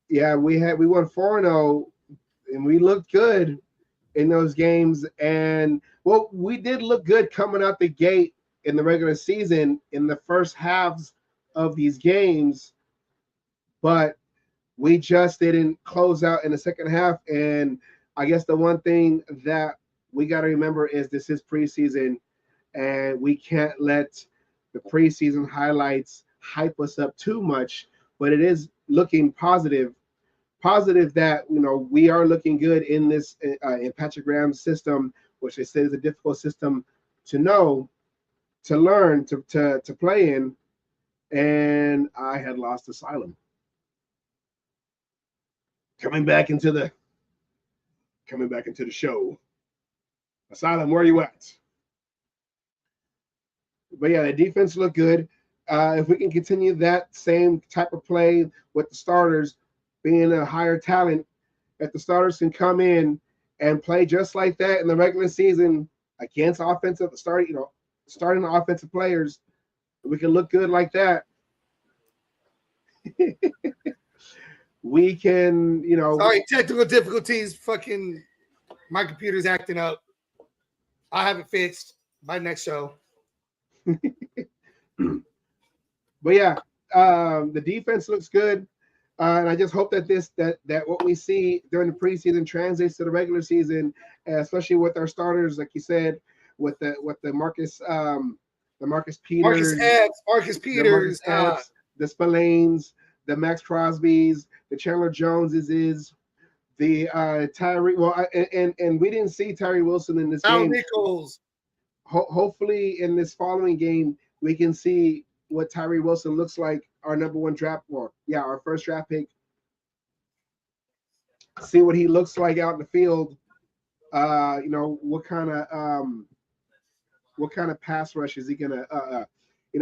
Yeah, we won 4-0, and we looked good in those games. And well, we did look good coming out the gate in the regular season in the first halves of these games, but we just didn't close out in the second half. And I guess the one thing that we got to remember is this is preseason, and we can't let the preseason highlights hype us up too much. But it is looking positive that, you know, we are looking good in this in Patrick Graham's system, which they say is a difficult system to know, to learn, to play in. And I had lost Asylum. Coming back into the show. Asylum, where are you at? But yeah, the defense looked good. If we can continue that same type of play with the starters being a higher talent, if the starters can come in and play just like that in the regular season against starting offensive players, we can look good like that. We can, you know. Sorry, technical difficulties. Fucking my computer's acting up. I have it fixed by next show. But yeah, the defense looks good, and I just hope that what we see during the preseason translates to the regular season, especially with our starters, like you said, with the Marcus Peters, Marcus Peters, the Spillanes, the Max Crosbys, the Chandler Joneses, the Tyree. Well, and we didn't see Tyree Wilson in this game. Nichols. Hopefully, in this following game, we can see what Tyree Wilson looks like, our number one draft, our first draft pick. See what he looks like out in the field. You know, what kind of pass rush is he gonna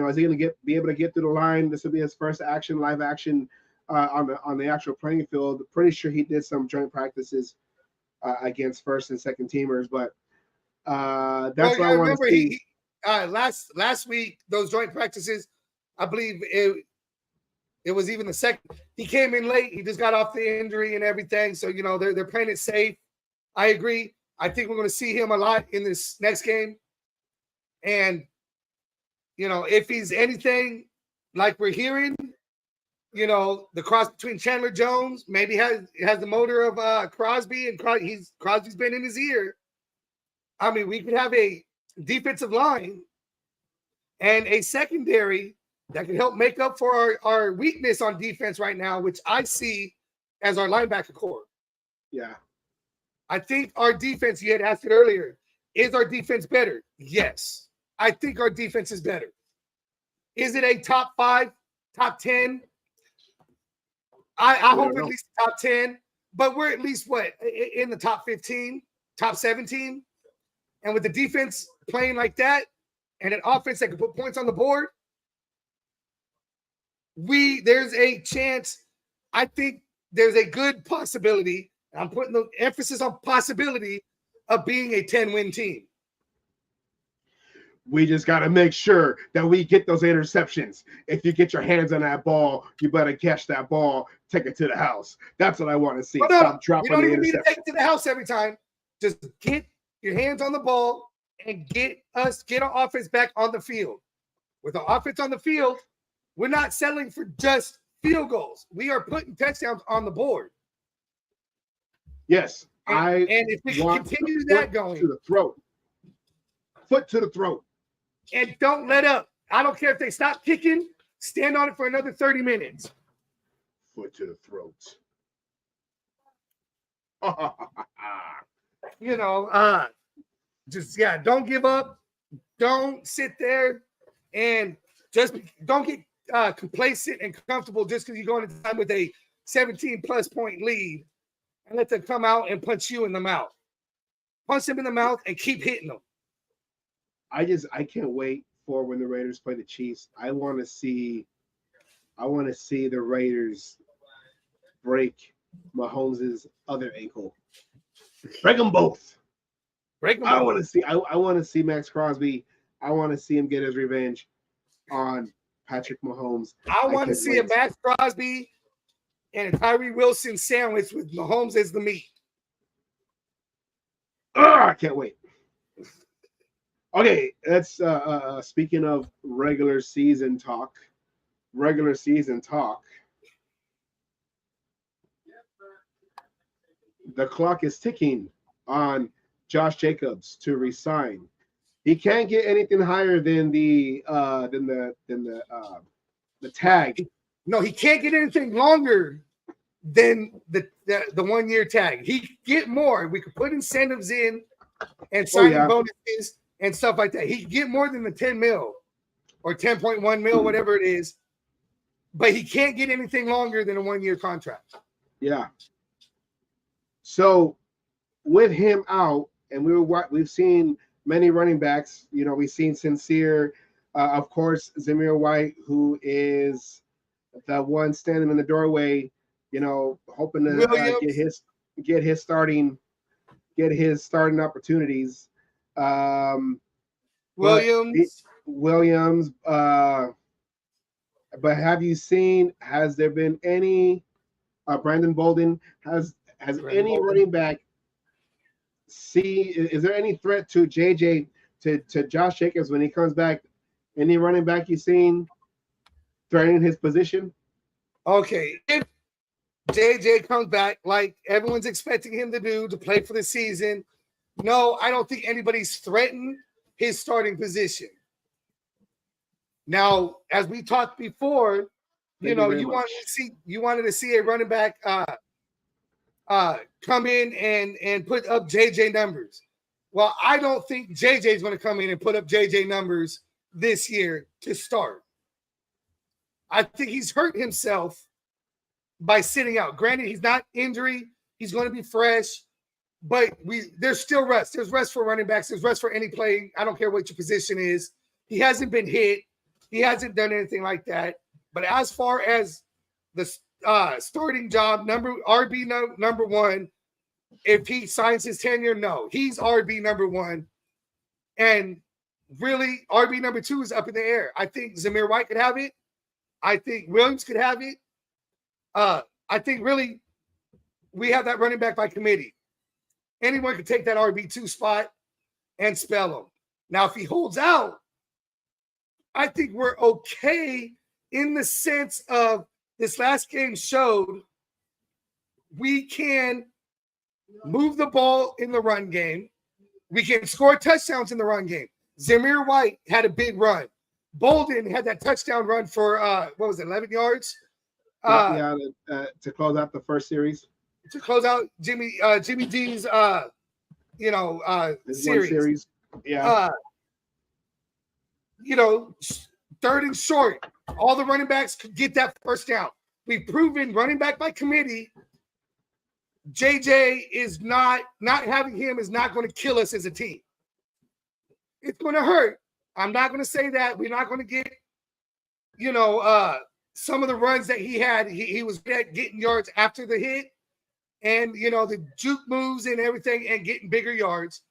is he going to be able to get through the line? This will be his first live action on the actual playing field. Pretty sure he did some joint practices against first and second teamers, but that's what I want to see. Last week, those joint practices, I believe it was even the second. He came in late. He just got off the injury and everything. So, they're playing it safe. I agree. I think we're going to see him a lot in this next game. And, if he's anything like we're hearing, the cross between Chandler Jones maybe has the motor of Crosby, and Crosby's been in his ear. I mean, we could have a defensive line and a secondary that can help make up for our weakness on defense right now, which I see as our linebacker core. Yeah. I think our defense, you had asked it earlier, is our defense better? Yes. I think our defense is better. Is it a top 5, top 10? I hope at least top 10, but we're at least in the top 15, top 17. And with the defense playing like that and an offense that can put points on the board, there's a chance. I think there's a good possibility. I'm putting the emphasis on possibility of being a 10-win team. We just got to make sure that we get those interceptions. If you get your hands on that ball, you better catch that ball, take it to the house. That's what I want to see. Stop dropping the interception. You don't even need to take it to the house every time. Just get your hands on the ball and get our offense back on the field. With our offense on the field, we're not settling for just field goals. We are putting touchdowns on the board. Yes, and if we can continue that going to the throat, foot to the throat, and don't let up. I don't care if they stop kicking. Stand on it for another 30 minutes. Foot to the throat. Don't give up. Don't sit there and just don't get complacent and comfortable just because you're going into time with a 17-plus point lead and let them come out and punch you in the mouth. Punch them in the mouth and keep hitting them. I can't wait for when the Raiders play the Chiefs. I want to see the Raiders break Mahomes' other ankle. Break them both. I want to see Max Crosby. I want to see him get his revenge on Patrick Mahomes. I want to see a Max Crosby and a Tyree Wilson sandwich with Mahomes as the meat. I can't wait. Okay, that's speaking of regular season talk. The clock is ticking on Josh Jacobs to resign. He can't get anything higher than the tag. No, he can't get anything longer than the 1 year tag. He get more. We could put incentives in and signing bonuses and stuff like that. He could get more than the 10 mil or 10.1 mil, whatever it is. But he can't get anything longer than a 1 year contract. Yeah. So with him out, and we've seen many running backs. We've seen Sincere, of course, Zamir White, who is the one standing in the doorway, hoping to get his starting opportunities. Williams. But have you seen? Has there been any? Brandon Bolden has any running back? Is there any threat to JJ to Josh Jacobs when he comes back? Any running back you've seen threatening his position? Okay, if JJ comes back like everyone's expecting him to do to play for the season, no, I don't think anybody's threatened his starting position. Now, as we talked before, you wanted to see a running back come in and put up JJ numbers. Well, I don't think JJ is going to come in and put up JJ numbers this year to start. I think he's hurt himself by sitting out. Granted, he's not injury. He's going to be fresh, but there's still rest. There's rest for running backs. There's rest for any play. I don't care what your position is. He hasn't been hit. He hasn't done anything like that. But as far as the starting job, RB number one, if he signs his tenure, no, he's RB number one. And really, RB number two is up in the air. I think Zamir White could have it. I think Williams could have it. I think really we have that running back by committee. Anyone could take that RB2 spot and spell him. Now, if he holds out, I think we're okay in the sense of this last game showed we can move the ball in the run game. We can score touchdowns in the run game. Zamir White had a big run. Bolden had that touchdown run for, 11 yards? To close out the first series. To close out Jimmy D's, series. Yeah. Third and short. All the running backs could get that first down. We've proven running back by committee. JJ is not having him is not going to kill us as a team. It's going to hurt. I'm not going to say that. We're not going to get, some of the runs that he had. He was getting yards after the hit and, the juke moves and everything and getting bigger yards.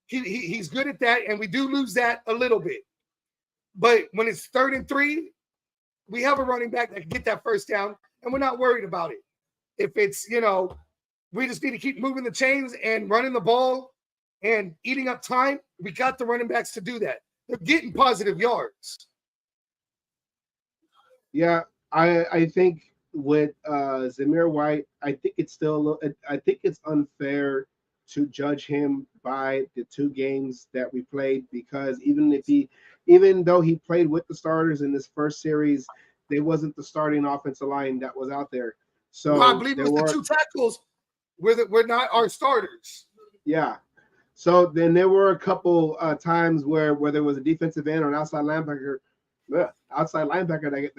He's good at that, and we do lose that a little bit. But when it's 3rd and 3, we have a running back that can get that first down, and we're not worried about it. If it's, we just need to keep moving the chains and running the ball and eating up time, we got the running backs to do that. They're getting positive yards. Yeah, I think with Zamir White, I think it's unfair to judge him by the 2 games that we played, because even though he played with the starters in this first series, they wasn't the starting offensive line that was out there. So I believe it was the 2 tackles were not our starters. Yeah. So then there were a couple times where there was a defensive end or an outside linebacker that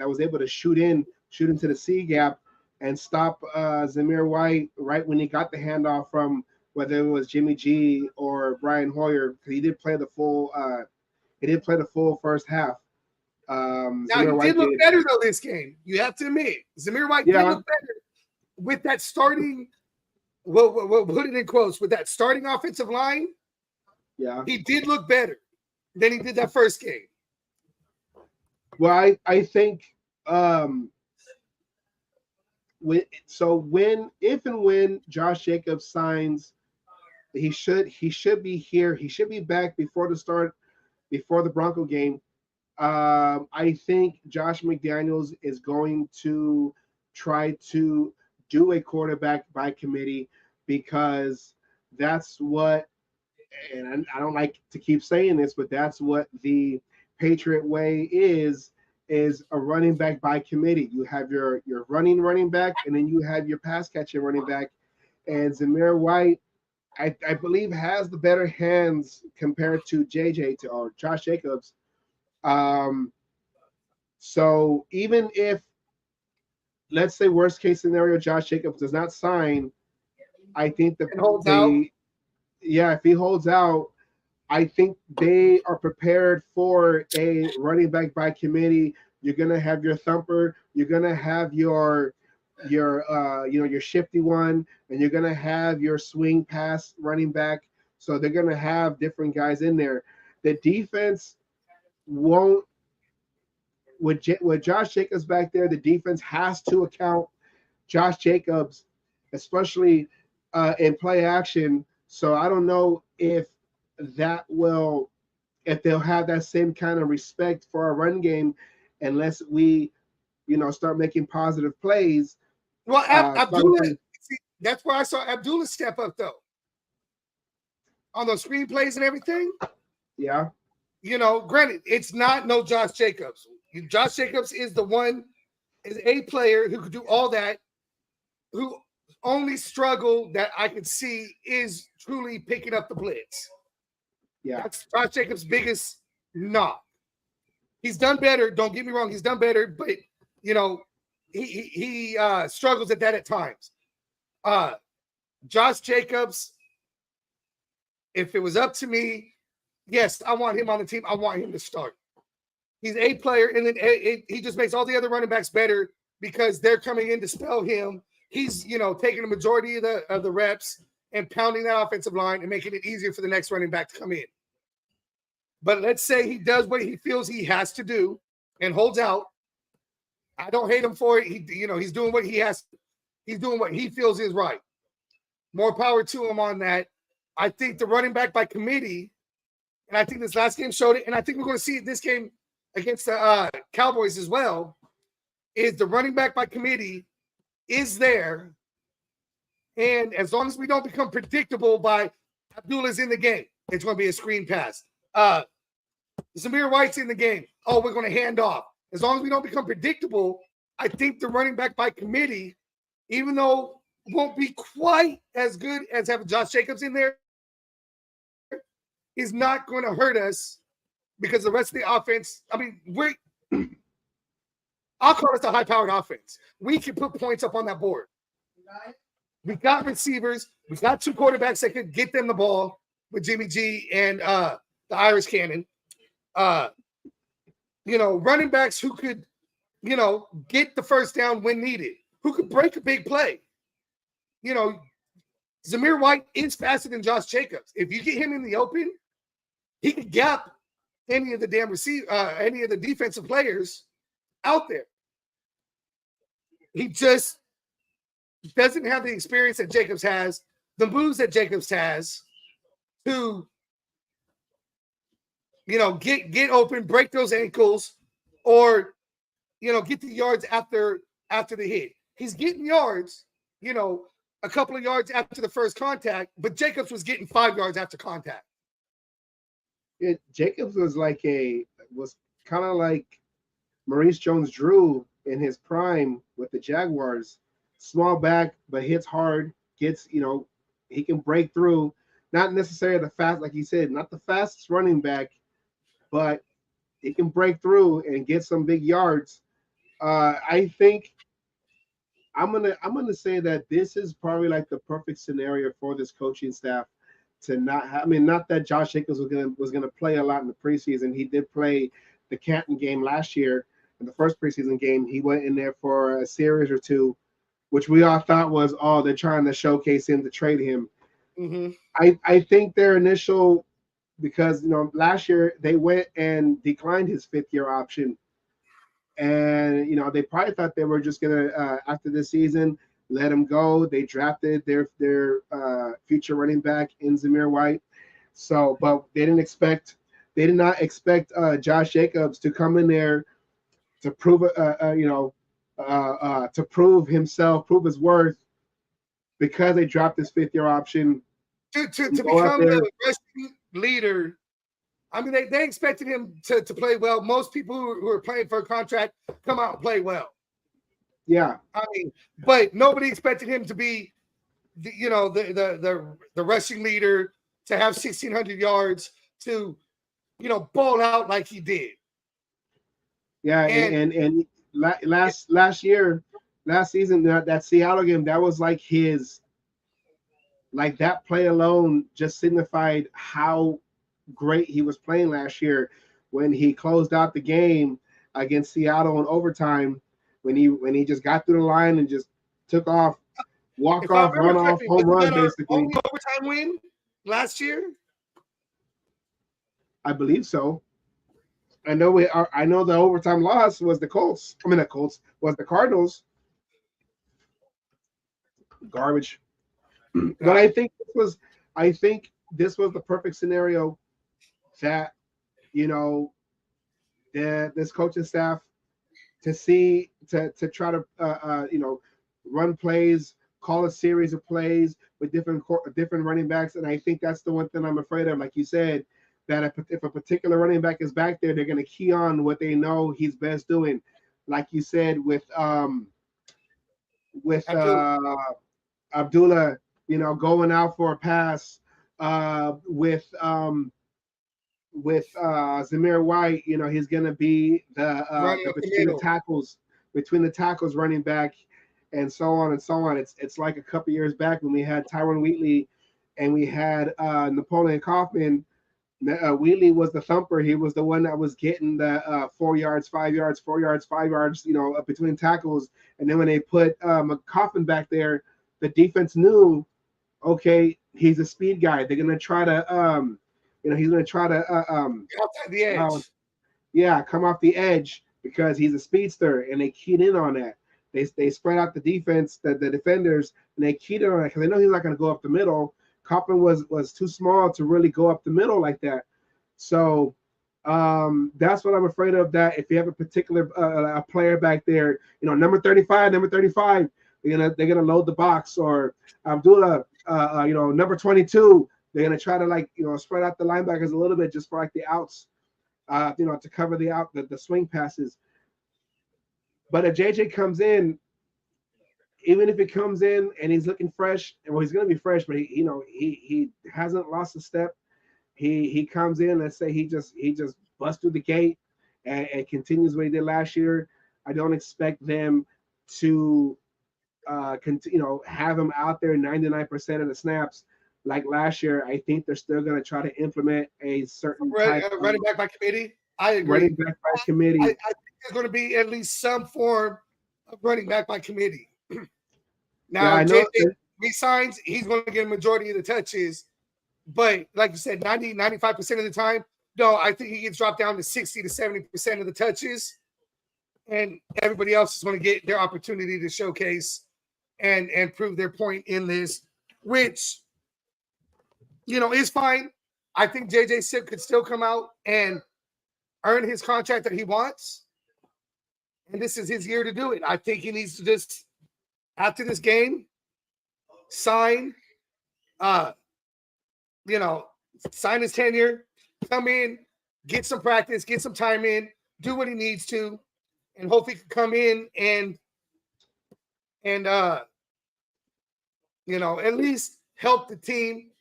was able to shoot into the C gap and stop Zamir White right when he got the handoff from whether it was Jimmy G or Brian Hoyer. He did play the full first half. Now he did look better though this game. You have to admit, Zamir White did look better with that starting. We'll put it in quotes, with that starting offensive line. Yeah, he did look better than he did that first game. Well, I think when Josh Jacobs signs, he should be here. He should be back before the Bronco game. I think Josh McDaniels is going to try to do a quarterback by committee, because that's what, and I don't like to keep saying this, but that's what the Patriot way is a running back by committee. You have your running back, and then you have your pass catching running back. And Zamir White, I believe, has the better hands compared to or Josh Jacobs. So even if, let's say, worst case scenario, Josh Jacobs does not sign, I think if he holds out, I think they are prepared for a running back by committee. You're gonna have your thumper, you're gonna have your shifty one, and you're gonna have your swing pass running back. So they're gonna have different guys in there. The defense won't. With Josh Jacobs back there, the defense has to account Josh Jacobs, especially in play action. So I don't know if they'll have that same kind of respect for our run game, unless we, start making positive plays. Well, Abdullah, that's where I saw Abdullah step up though, on those screen plays and everything. Yeah. Granted, it's not no Josh Jacobs. Josh Jacobs is a player who could do all that, who only struggle that I could see is truly picking up the blitz. Yeah. That's Josh Jacobs' biggest knock. He's done better. Don't get me wrong. He's done better, but, he struggles at that at times. Josh Jacobs, if it was up to me, yes, I want him on the team. I want him to start. He's a player, and then he just makes all the other running backs better because they're coming in to spell him. He's taking the majority of the reps and pounding that offensive line and making it easier for the next running back to come in. But let's say he does what he feels he has to do and holds out. I don't hate him for it. He's doing what he has. He's doing what he feels is right. More power to him on that. I think the running back by committee, and I think this last game showed it, and I think we're going to see it this game against the Cowboys as well, is the running back by committee is there. And as long as we don't become predictable by Abdullah's in the game, it's going to be a screen pass. Zamir White's in the game. Oh, we're going to hand off. As long as we don't become predictable, I think the running back by committee, even though it won't be quite as good as having Josh Jacobs in there, is not going to hurt us because the rest of the offense, I mean, I'll call this a high-powered offense. We can put points up on that board. We got receivers. We got two quarterbacks that could get them the ball with Jimmy G and the Irish Cannon. Running backs who could, get the first down when needed, who could break a big play. Zamir White is faster than Josh Jacobs. If you get him in the open, he could gap any of the any of the defensive players out there. He just doesn't have the experience that Jacobs has, the moves that Jacobs has to, get open, break those ankles, or, get the yards after the hit. He's getting yards, a couple of yards after the first contact, but Jacobs was getting 5 yards after contact. Jacobs was kind of like Maurice Jones-Drew in his prime with the Jaguars. Small back, but hits hard, gets, he can break through. Not necessarily the fast, like you said, not the fastest running back, but he can break through and get some big yards. I think I'm gonna say that this is probably like the perfect scenario for this coaching staff to not have. I mean, not that Josh Jacobs was gonna play a lot in the preseason. He did play the Canton game last year in the first preseason game. He went in there for a series or two, which we all thought was, they're trying to showcase him to trade him. Mm-hmm. I think their initial, because last year they went and declined his 5th-year option, and they probably thought they were just gonna after this season let him go. They drafted their future running back in Zamir White, but they did not expect Josh Jacobs to come in there to prove to prove himself, prove his worth, because they dropped his 5th-year option to become the rushing leader. I mean, they expected him to play well. Most people who are playing for a contract come out and play well. Yeah, I mean, but nobody expected him to be, the rushing leader, to have 1,600 yards, to, ball out like he did. Yeah, and last season, that Seattle game, that was like that play alone just signified how great he was playing last year when he closed out the game against Seattle in overtime, when he just got through the line and just took off, run off, home run, basically. Only overtime win last year? I believe so. I know the overtime loss was the Colts. I mean, the Colts was the Cardinals. Garbage. But I think this was the perfect scenario that this coaching staff to try to run plays, call a series of plays with different running backs, and I think that's the one thing I'm afraid of. Like you said, that if a particular running back is back there, they're going to key on what they know he's best doing. Like you said with Abdullah, going out for a pass, with Zamir White, he's going to be between the tackles running back, and so on and so on. It's like a couple years back when we had Tyron Wheatley and we had Napoleon Kaufman. Wheatley was the thumper. He was the one that was getting the 4 yards, 5 yards, 4 yards, 5 yards, up between tackles. And then when they put McCoffin back there, the defense knew, okay, he's a speed guy. They're gonna try to, he's gonna try to, outside the edge. Come off the edge because he's a speedster, and they keyed in on that. They spread out the defense, the defenders, and they keyed in on that because they know he's not gonna go up the middle. Coffin was too small to really go up the middle like that. So that's what I'm afraid of, that if you have a particular a player back there, number 35, they're gonna load the box, or Abdullah, number 22, they're gonna try to spread out the linebackers a little bit just for the outs, to cover the swing passes. But if JJ comes in, even if he comes in and he's looking fresh, well, he's going to be fresh, but he hasn't lost a step. He comes in, let's say he just busts through the gate and continues what he did last year. I don't expect them to have him out there 99% of the snaps like last year. I think they're still going to try to implement a certain running back by committee. I agree. Running back by committee. I think there's going to be at least some form of running back by committee. Now, JJ resigns, he's going to get a majority of the touches. But like you said, 95% of the time, no, I think he gets dropped down to 60 to 70% of the touches. And everybody else is going to get their opportunity to showcase and prove their point in this, which, is fine. I think JJ Sipp could still come out and earn his contract that he wants. And this is his year to do it. I think he needs to just, after this game, sign his tenure, come in, get some practice, get some time in, do what he needs to, and hopefully can come in and at least help the team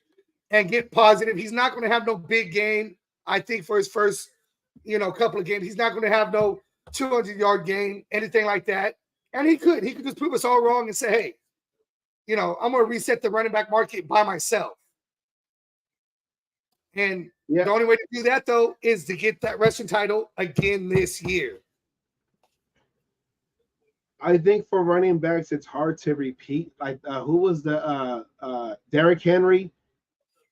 and get positive. He's not going to have no big game, I think, for his first, couple of games. He's not going to have no 200-yard game, anything like that. And he could just prove us all wrong and say, hey, I'm going to reset the running back market by myself. And the only way to do that, though, is to get that rushing title again this year. I think for running backs, it's hard to repeat. Like, who was the Derrick Henry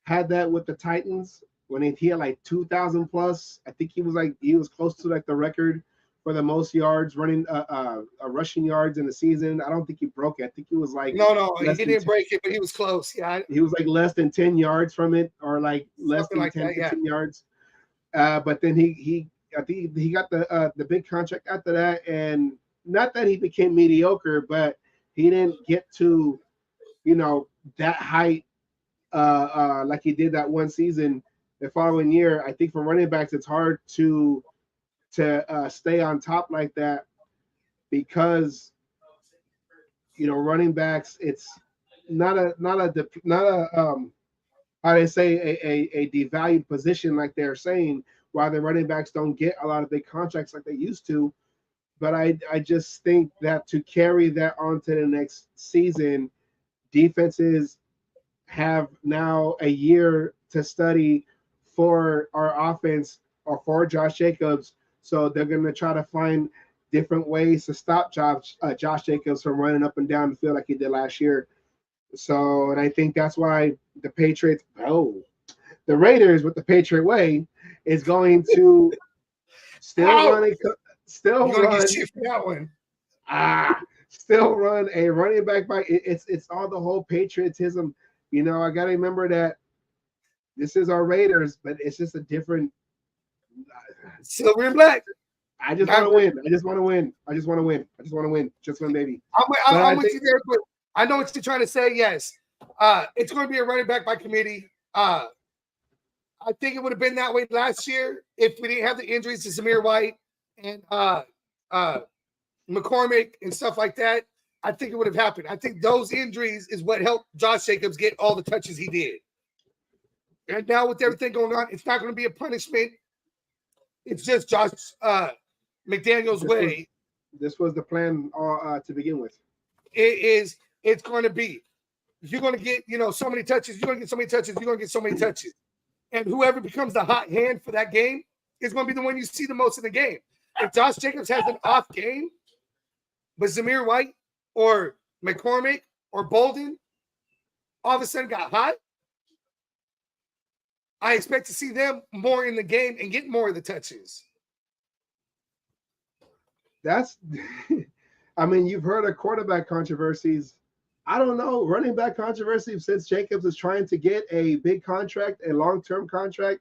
had that with the Titans when he had 2,000 plus. I think he was close to the record for the most yards rushing yards in the season. I don't think he broke it. I think he was no, he didn't break it, but he was close. Yeah, he was less than 10 yards from it, or less than 10, 15 yards. But then I think he got the big contract after that, and not that he became mediocre, but he didn't get to that height like he did that one season. The following year, I think for running backs, it's hard to stay on top like that, because running backs, it's not a how they say a devalued position, like they're saying, while the running backs don't get a lot of big contracts like they used to. But I just think that to carry that on to the next season, defenses have now a year to study for our offense, or for Josh Jacobs. So they're going to try to find different ways to stop Josh Jacobs from running up and down the field like he did last year. So, and I think that's why the Raiders with the Patriot way is going to still run a running back by. It's all the whole patriotism. I got to remember that this is our Raiders, but it's just a different. Silver and black. I just want to win. I just want to win. Just win, baby. I'm with you there, but I know what you're trying to say. Yes. It's going to be a running back by committee. I think it would have been that way last year if we didn't have the injuries to Zamir White and McCormick and stuff like that. I think it would have happened. I think those injuries is what helped Josh Jacobs get all the touches he did. And now with everything going on, it's not going to be a punishment. It's just Josh McDaniel's way. This was the plan to begin with. It's going to be, you're going to get, so many touches. You're going to get so many touches. You're going to get so many touches. and whoever becomes the hot hand for that game is going to be the one you see the most in the game. If Josh Jacobs has an off game, but Zamir White or McCormick or Bolden all of a sudden got hot, I expect to see them more in the game and get more of the touches. That's, I mean, you've heard of quarterback controversies. I don't know, running back controversy since Jacobs is trying to get a big contract, a long-term contract.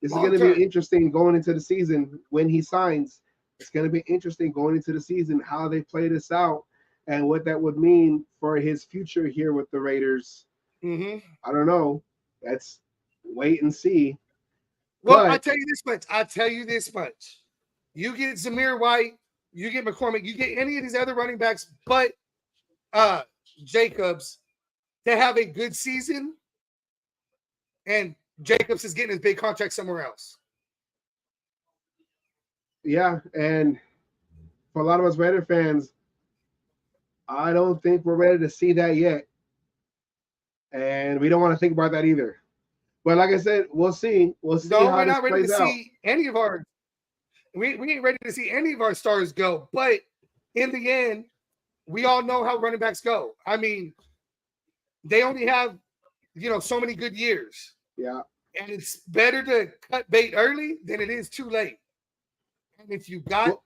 This is going to be interesting going into the season when he signs. It's going to be interesting going into the season how they play this out and what that would mean for his future here with the Raiders. Mm-hmm. I don't know. Let's wait and see. Well, I'll tell you this much. You get Zamir White, you get McCormick, you get any of these other running backs, but Jacobs, they have a good season, and Jacobs is getting his big contract somewhere else. Yeah, and for a lot of us Raider fans, I don't think we're ready to see that yet. And we don't want to think about that either. But like I said, we'll see. We'll see. No, we're not ready to see any of our we ain't ready to see any of our stars go. But in the end, we all know how running backs go. I mean, they only have, so many good years. Yeah. And it's better to cut bait early than it is too late. And if you got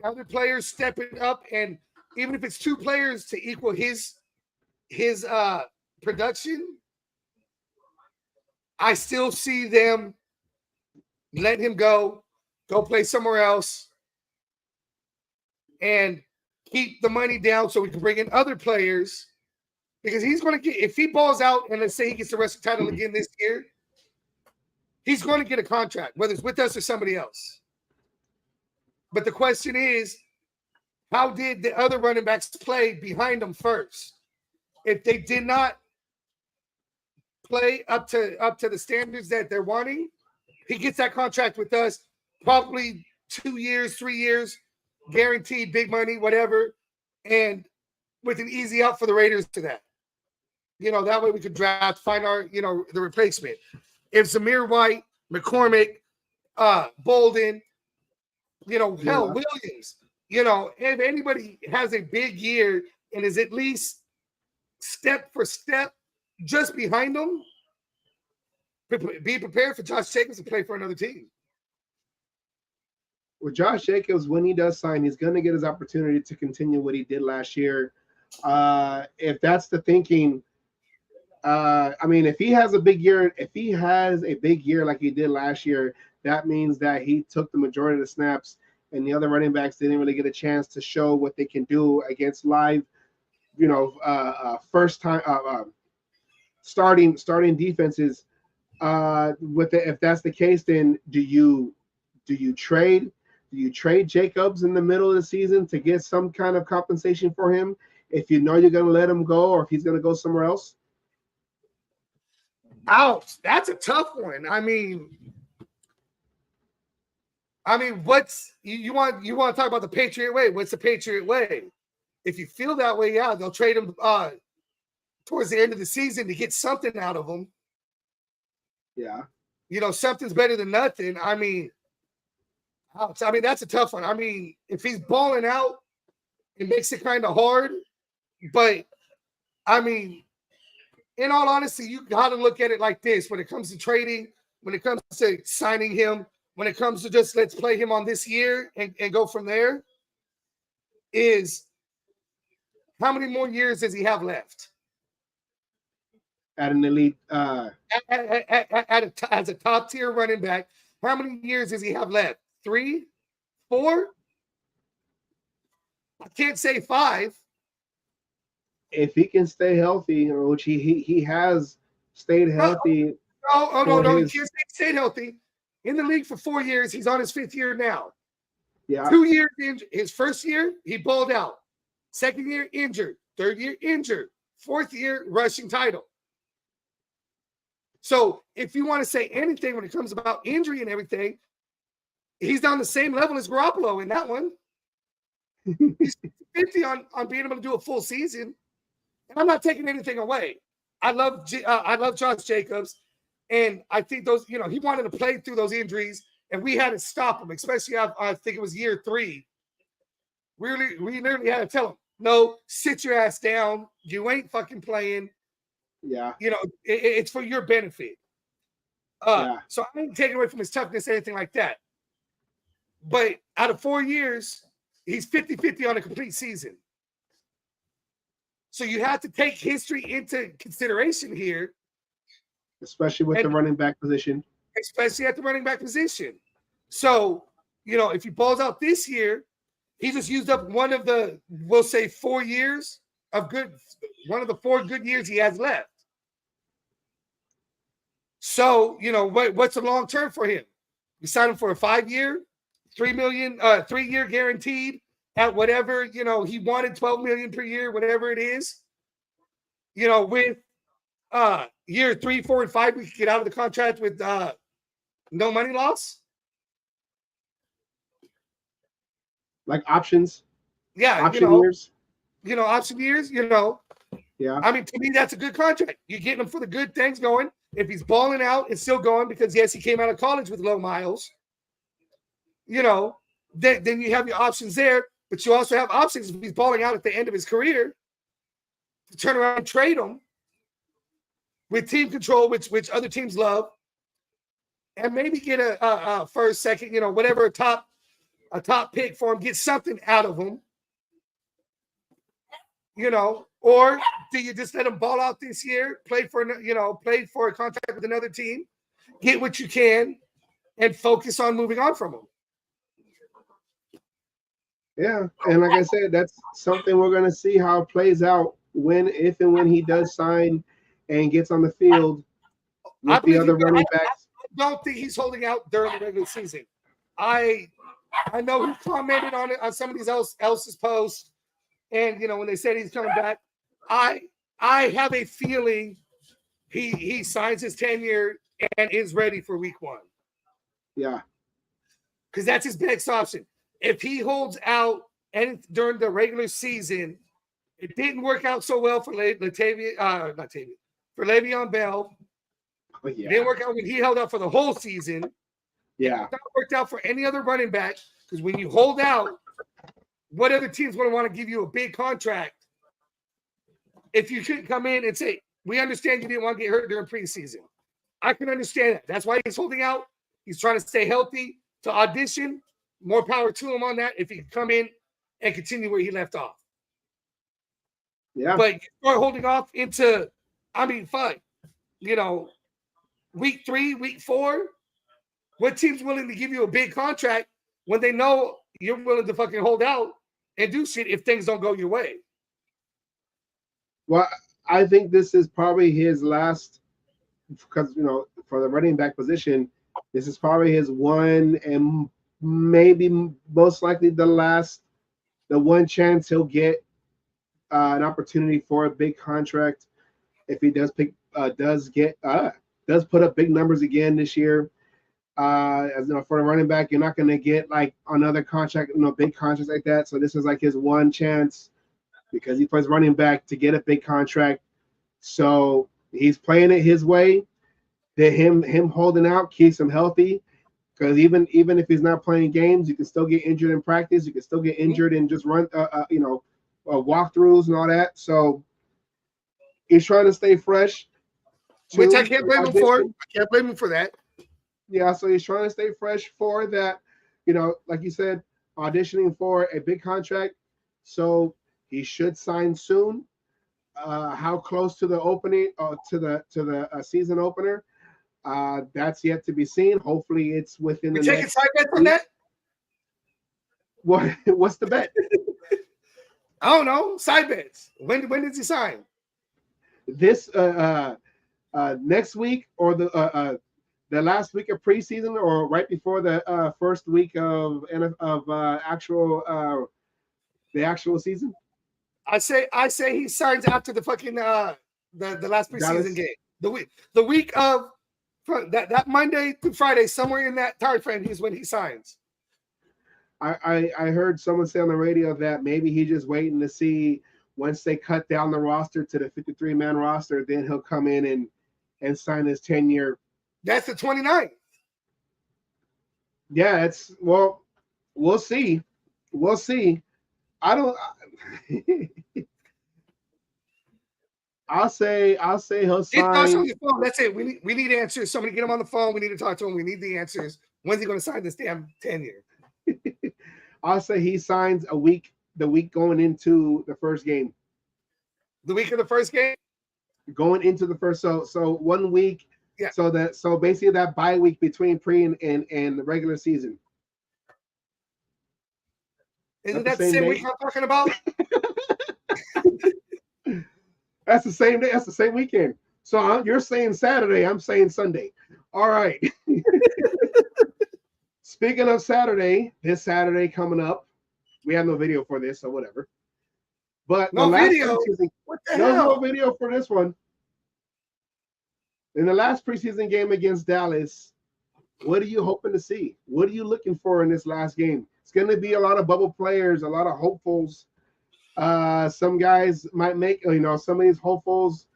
other players stepping up, and even if it's two players to equal his production, I still see them let him go play somewhere else, and keep the money down so we can bring in other players, because he's going to get, if he balls out and let's say he gets the rest of the title again this year, he's going to get a contract, whether it's with us or somebody else. But the question is, how did the other running backs play behind him first? If they did not play up to the standards that they're wanting, he gets that contract with us, probably 2 years, 3 years, guaranteed big money, whatever, and with an easy out for the Raiders to that. That way we could draft, find our, the replacement. If Zamir White, McCormick, Bolden, Williams, if anybody has a big year and is at least step for step just behind them, be prepared for Josh Jacobs to play for another team. With Josh Jacobs, when he does sign, he's going to get his opportunity to continue what he did last year. If that's the thinking, if he has a big year, like he did last year, that means that he took the majority of the snaps, and the other running backs didn't really get a chance to show what they can do against live, first time starting defenses. If that's the case, then do you trade Jacobs in the middle of the season to get some kind of compensation for him if you know you're going to let him go, or if he's going to go somewhere else? Ouch, that's a tough one. I mean, what's you want to talk about the Patriot way? What's the Patriot way? If you feel that way, yeah, they'll trade him towards the end of the season to get something out of him. Yeah. Something's better than nothing. That's a tough one. If he's balling out, it makes it kind of hard. But, in all honesty, you got to look at it like this. When it comes to trading, when it comes to signing him, when it comes to just let's play him on this year and go from there, is how many more years does he have left? At an elite, as a top tier running back, how many years does he have left? 3, 4? I can't say 5. If he can stay healthy, which he has stayed healthy. No, he can't stay healthy. In the league for 4 years, he's on his 5th year now. Yeah. 2 years injured. His first year, he balled out. Second year, injured. Third year, injured. Fourth year, rushing title. So if you want to say anything when it comes about injury and everything, he's on the same level as Garoppolo in that one. He's 50 on being able to do a full season. And I'm not taking anything away. I love Josh Jacobs. And I think those, you know, he wanted to play through those injuries, and we had to stop him, especially I think it was year 3. We literally had to tell him, no, sit your ass down. You ain't fucking playing. Yeah. You know, it's for your benefit. Yeah. So I didn't take away from his toughness or anything like that. But out of 4 years, he's 50-50 on a complete season. So you have to take history into consideration here. Especially with the running back position. Especially at the running back position. So, you know, if he balls out this year, he just used up one of the, we'll say 4 years of good, one of the 4 good years he has left. So, you know, what's the long term for him? You sign him for a 5-year, $3 million, 3-year guaranteed at whatever, you know, he wanted, $12 million per year, whatever it is. You know, with year 3, 4, and 5, we could get out of the contract with no money loss. Like options. Yeah, option years. You know, option years, you know. Yeah. I mean, to me, that's a good contract. You're getting him for the good things going. If he's balling out, it's still going because, yes, he came out of college with low miles. You know, then you have your options there, but you also have options if he's balling out at the end of his career to turn around and trade him with team control, which other teams love, and maybe get a first, second, you know, whatever, a top pick for him, get something out of him. You know, or do you just let him ball out this year, play for a contract with another team, get what you can, and focus on moving on from him? Yeah, and like I said, that's something we're going to see how it plays out if and when he does sign and gets on the field with the other running backs. I don't think he's holding out during the regular season. I know he commented on it on somebody else's post. And, you know, when they said he's coming back, I have a feeling he signs his tenure and is ready for week 1. Yeah. Because that's his best option. If he holds out and during the regular season, it didn't work out so well for Le'Veon Bell. Oh, yeah. It didn't work out when he held out for the whole season. Yeah. It's not worked out for any other running back because when you hold out, what other teams going to want to give you a big contract if you couldn't come in and say, we understand you didn't want to get hurt during preseason? I can understand that. That's why he's holding out. He's trying to stay healthy to audition. More power to him on that if he can come in and continue where he left off. Yeah. But you start holding off into, I mean, fine. You know, week 3, week 4, what team's willing to give you a big contract when they know you're willing to fucking hold out and do shit if things don't go your way? Well, I think this is probably his last, because, you know, for the running back position, this is probably his one and maybe most likely the one chance he'll get an opportunity for a big contract if he does put up big numbers again this year. As you know, for a running back, you're not going to get like another contract, you know, big contracts like that. So this is like his one chance because he plays running back to get a big contract. So he's playing it his way. That him holding out keeps him healthy. Because even if he's not playing games, you can still get injured in practice. You can still get injured and just run, walkthroughs and all that. So he's trying to stay fresh. Which I can't blame him for. I can't blame him for that. Yeah, so he's trying to stay fresh for that, you know, like you said, auditioning for a big contract. So he should sign soon. How close to the opening, to the season opener? That's yet to be seen. Hopefully, it's within the next. Taking side bets on that? What's the bet? I don't know. Side bets. When does he sign? This next week or the last week of preseason or right before the first week of the actual season? I say he signs after the fucking the last preseason Dallas game. The week of that Monday through Friday, somewhere in that time frame, is when he signs. I heard someone say on the radio that maybe he's just waiting to see once they cut down the roster to the 53-man roster, then he'll come in and sign his 10-year That's the 29th. Yeah, we'll see. We'll see. I don't. I'll say he'll Get Josh on sign. your phone. That's it. We need answers. Somebody get him on the phone. We need to talk to him. We need the answers. When's he going to sign this damn tenure? I'll say he signs the week going into the first game. The week of the first game? Going into the first, so 1 week. Yeah. So basically that bye week between pre and the regular season. Isn't that the same week I'm talking about? That's the same day. That's the same weekend. So you're saying Saturday. I'm saying Sunday. All right. Speaking of Saturday, this Saturday coming up, we have no video for this, so whatever. But no video. What the hell? No video for this one. In the last preseason game against Dallas, what are you hoping to see? What are you looking for in this last game? It's going to be a lot of bubble players, a lot of hopefuls. Some guys might make, some of these hopefuls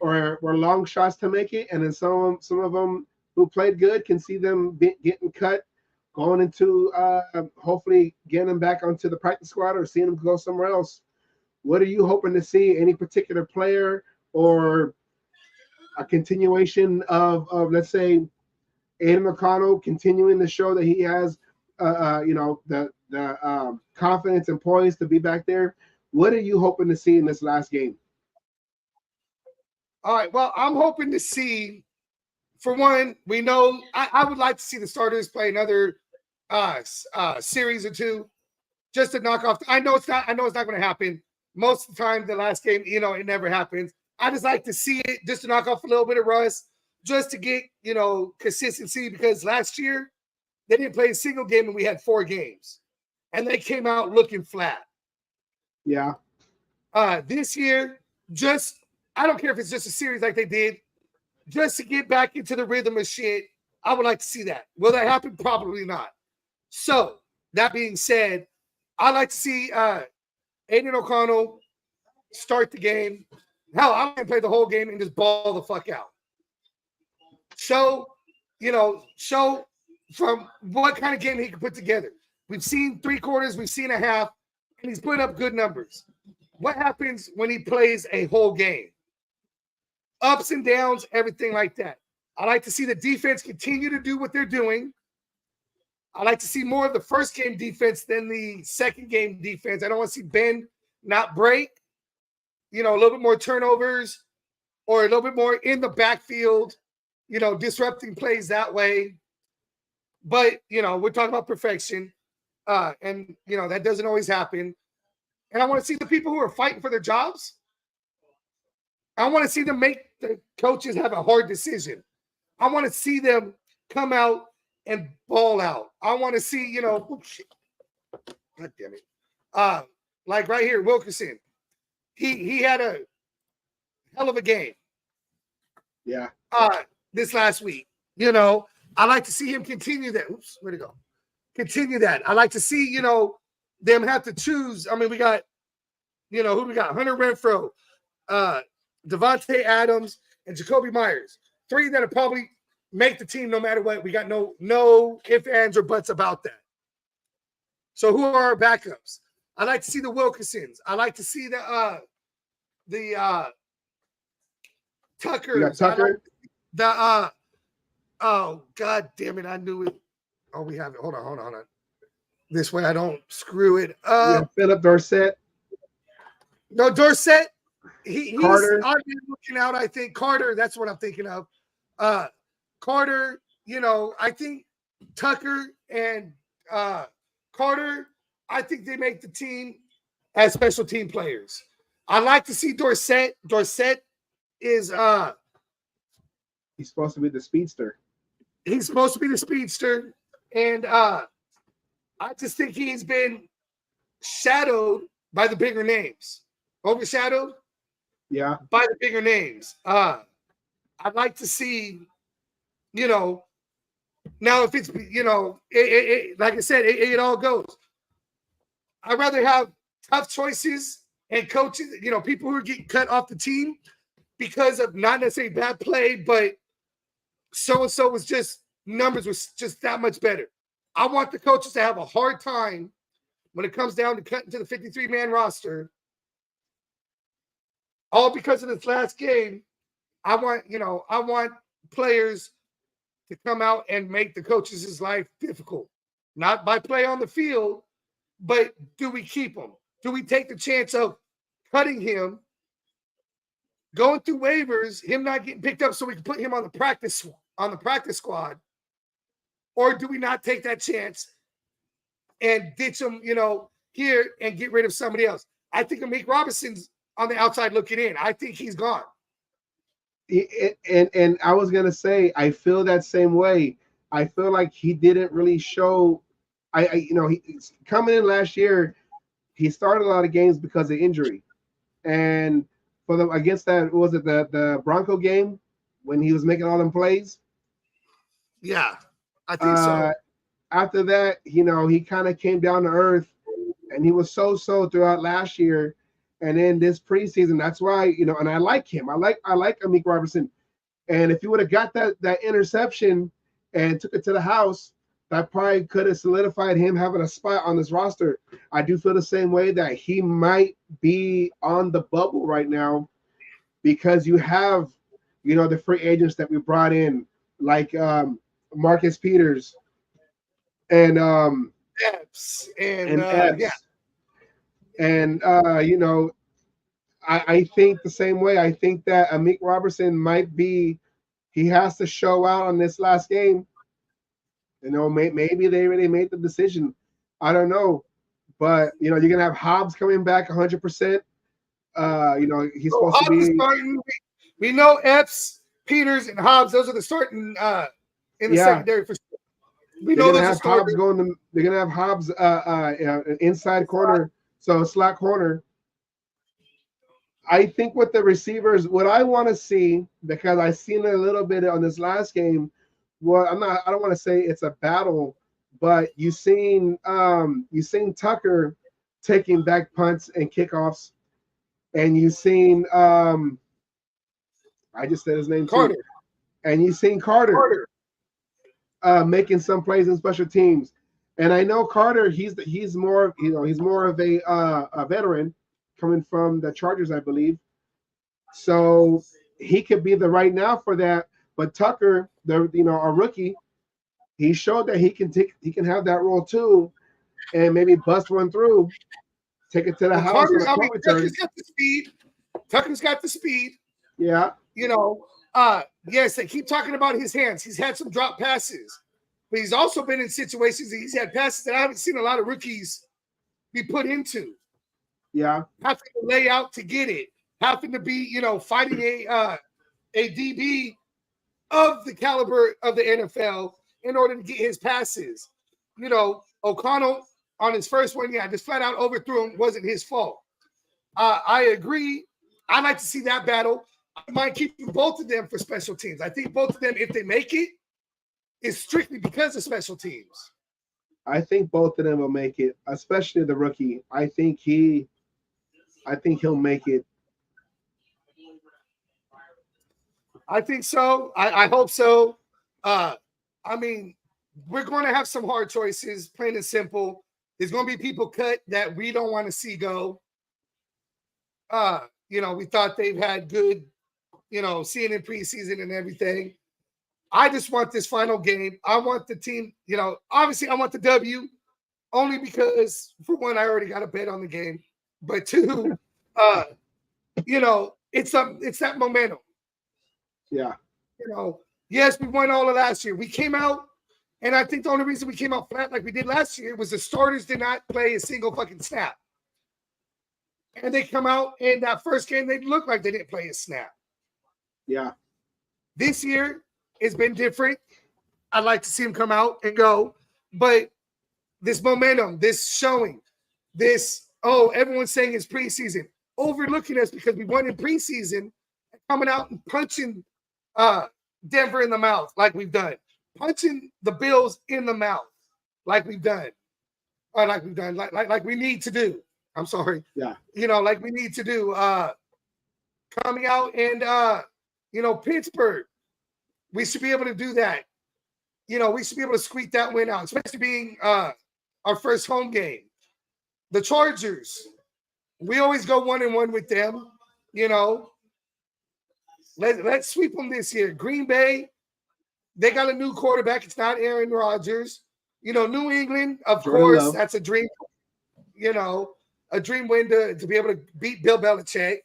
were long shots to make it, and then some of them who played good can see them getting cut, going into hopefully getting them back onto the practice squad or seeing them go somewhere else. What are you hoping to see? Any particular player or a continuation of let's say Aidan O'Connell continuing to show that he has the confidence and poise to be back there? What are you hoping to see in this last game? All right. Well, I'm hoping to see, for one, we know I would like to see the starters play another series or two just to knock off. I know it's not going to happen. Most of the time, the last game, it never happens. I just like to see it just to knock off a little bit of rust, just to get, consistency, because last year they didn't play a single game and we had 4 games and they came out looking flat. Yeah. This year, I don't care if it's just a series like they did, just to get back into the rhythm of shit. I would like to see that. Will that happen? Probably not. So that being said, I like to see Aidan O'Connell start the game. Hell, I'm gonna play the whole game and just ball the fuck out. Show from what kind of game he can put together. We've seen 3 quarters, we've seen a half, and he's put up good numbers. What happens when he plays a whole game? Ups and downs, everything like that. I like to see the defense continue to do what they're doing. I like to see more of the first game defense than the second game defense. I don't want to see Ben not break. A little bit more turnovers or a little bit more in the backfield, disrupting plays that way. But, we're talking about perfection. And, that doesn't always happen. And I want to see the people who are fighting for their jobs. I want to see them make the coaches have a hard decision. I want to see them come out and ball out. I want to see, God damn it. Like right here, Wilkerson. He had a hell of a game. Yeah. This last week. I like to see him continue that. Oops, where'd it go? Continue that. I like to see, them have to choose. I mean, we got, who we got? Hunter Renfrow, Devontae Adams, and Jacoby Myers. 3 that'll probably make the team no matter what. We got no ifs, ands, or buts about that. So who are our backups? I like to see the Wilkersons. I like to see the Tuckers. Tucker. Oh, God damn it. I knew it. Oh, we have it. Hold on. This way I don't screw it up. Philip Dorsett. No, Dorsett. He's Carter. looking out, I think. Carter, that's what I'm thinking of. Carter, I think Tucker and Carter, I think they make the team as special team players. I like to see Dorsett. Dorsett is he's supposed to be the speedster. He's supposed to be the speedster. And I just think he's been shadowed by the bigger names. Overshadowed? Yeah. By the bigger names. I'd like to see, now if it's, like I said, it all goes. I'd rather have tough choices and coaches, people who are getting cut off the team because of not necessarily bad play, but so-and-so was just, numbers was just that much better. I want the coaches to have a hard time when it comes down to cutting to the 53-man roster, all because of this last game. I want players to come out and make the coaches' life difficult. Not by play on the field, but do we keep him? Do we take the chance of cutting him, going through waivers, him not getting picked up so we can put him on the practice squad? Or do we not take that chance and ditch him, here and get rid of somebody else? I think Amik Robinson's on the outside looking in. I think he's gone. And I was gonna say, I feel that same way. I feel like he didn't really show. He's coming in last year, he started a lot of games because of injury, and for them against that, was it the Bronco game when he was making all them plays? Yeah, I think so. After that, he kind of came down to earth, and he was so throughout last year. And then this preseason, that's why, and I like him. I like Amik Robertson. And if you would have got that interception and took it to the house, that probably could have solidified him having a spot on this roster. I do feel the same way that he might be on the bubble right now because you have, the free agents that we brought in, like Marcus Peters and Epps and Epps. Yeah. And, I think the same way. I think that Amik Robertson he has to show out on this last game. Maybe they already made the decision. I don't know. But, you're going to have Hobbs coming back 100%. He's supposed to be. Starting. We know Epps, Peters, and Hobbs. Those are the starting in the secondary for sure. We know those are starters. They're going to have Hobbs inside corner. So slot corner. I think with the receivers, what I want to see, because I've seen it a little bit on this last game, I don't want to say it's a battle, but you've seen Tucker taking back punts and kickoffs, and you've seen I just said his name Carter. too. And you've seen Carter. Making some plays in special teams. And I know Carter, he's more of a veteran coming from the Chargers, I believe. So he could be the right now for that. But Tucker, a rookie, he showed that he can have that role too, and maybe bust one through, take it to the house. Tucker's got the speed. Tucker's got the speed. Yeah. Yes, they keep talking about his hands. He's had some drop passes. But he's also been in situations that he's had passes that I haven't seen a lot of rookies be put into. Yeah. Having to lay out to get it. Having to be, fighting a DB of the caliber of the NFL in order to get his passes. O'Connell on his first one, just flat out overthrew him. Wasn't his fault. I agree. I'd like to see that battle. I might keep both of them for special teams. I think both of them, if they make it, is strictly because of special teams. I think both of them will make it, especially the rookie. I think he'll make it. I think so. I hope so. We're going to have some hard choices, plain and simple. There's going to be people cut that we don't want to see go. We thought they've had good, seeing in preseason and everything. I just want this final game. I want the team, obviously I want the W only because, for one, I already got a bet on the game. But two, it's that momentum. Yeah. Yes, we won all of last year. We came out, and I think the only reason we came out flat like we did last year was the starters did not play a single fucking snap. And they come out in that first game, they look like they didn't play a snap. Yeah. This year, it's been different. I'd like to see him come out and go. But this momentum, this showing, everyone's saying it's preseason. Overlooking us because we won in preseason, coming out and punching Denver in the mouth like we've done. Punching the Bills in the mouth like we've done. Or like we've done, like we need to do. I'm sorry. Yeah. Like we need to do. Coming out and, Pittsburgh. We should be able to do that. You know, we should be able to squeak that win out, especially being our first home game. The Chargers, we always go 1-1 with them. You know, let's sweep them this year. Green Bay, they got a new quarterback. It's not Aaron Rodgers. You know, New England, of Jordan course, Love. that's a dream. You know, a dream win to be able to beat Bill Belichick.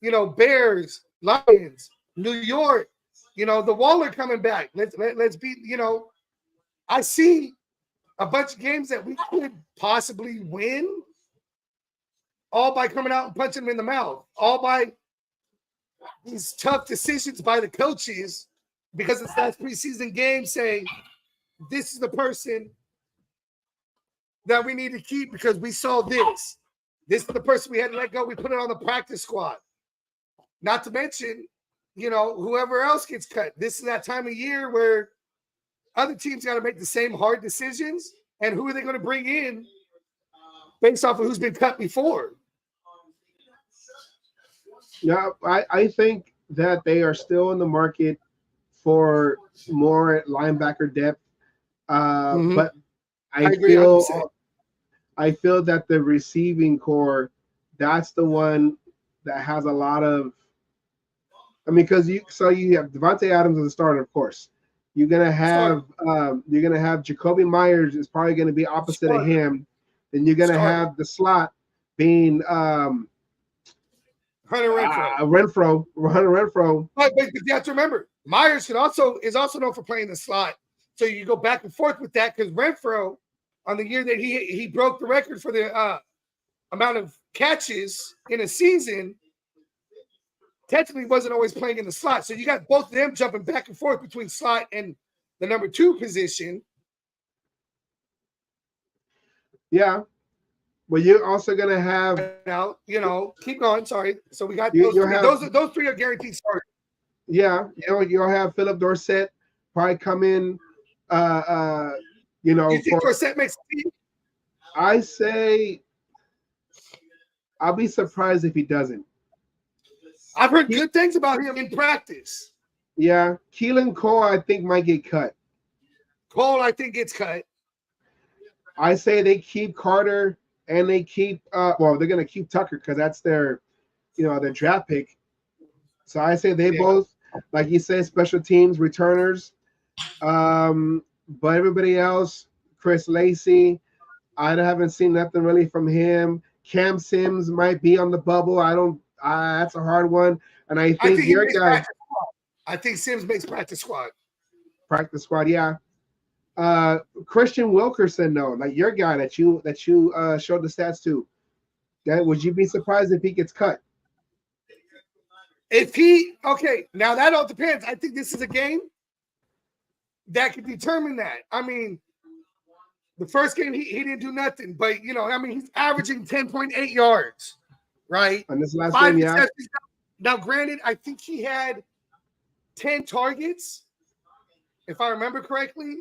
You know, Bears, Lions, New York. You know, the Waller coming back. Let's beat. You know, I see a bunch of games that we could possibly win, all by coming out and punching them in the mouth, all by these tough decisions by the coaches, because it's that preseason game saying this is the person that we need to keep because we saw this. This is the person we had to let go. We put it on the practice squad. Not to mention, you know, whoever else gets cut. This is that time of year where other teams got to make the same hard decisions. And who are they going to bring in based off of who's been cut before? Yeah, I think that they are still in the market for more linebacker depth. But I agree feel 100%. I feel that the receiving core, that's the one that has a lot of. I mean, because you have Devontae Adams as a starter, of course. You're gonna have Jacoby Myers is probably gonna be opposite of him. Then you're gonna have the slot being Hunter Renfrow. Hunter Renfrow. But you have to remember, Myers is also known for playing the slot. So you go back and forth with that because Renfrow, on the year that he broke the record for the amount of catches in a season, technically wasn't always playing in the slot. So you got both of them jumping back and forth between slot and the number 2 position. Yeah. But you're also gonna have now, you know, keep going. Sorry. So we got those 3 are guaranteed starters. Yeah, you'll have Philip Dorsett probably come in. You know, you think Dorsett makes a team? I say I'll be surprised if he doesn't. I've heard good things about him in practice. Yeah, Keelan Cole, I think, might get cut. Cole, I think, gets cut. I say they keep Carter and they keep they're going to keep Tucker because that's their draft pick. So I say they both, like you said, special teams returners. But everybody else, Chris Lacey, I haven't seen nothing really from him. Cam Sims might be on the bubble. That's a hard one. And I think your guy. I think Sims makes practice squad. Practice squad, yeah. Christian Wilkerson, though, like your guy that you showed the stats to, would you be surprised if he gets cut? Now that all depends. I think this is a game that could determine that. I mean, the first game he didn't do nothing, but he's averaging 10.8 yards, right? On this last game, yeah. Now, granted, I think he had 10 targets, if I remember correctly,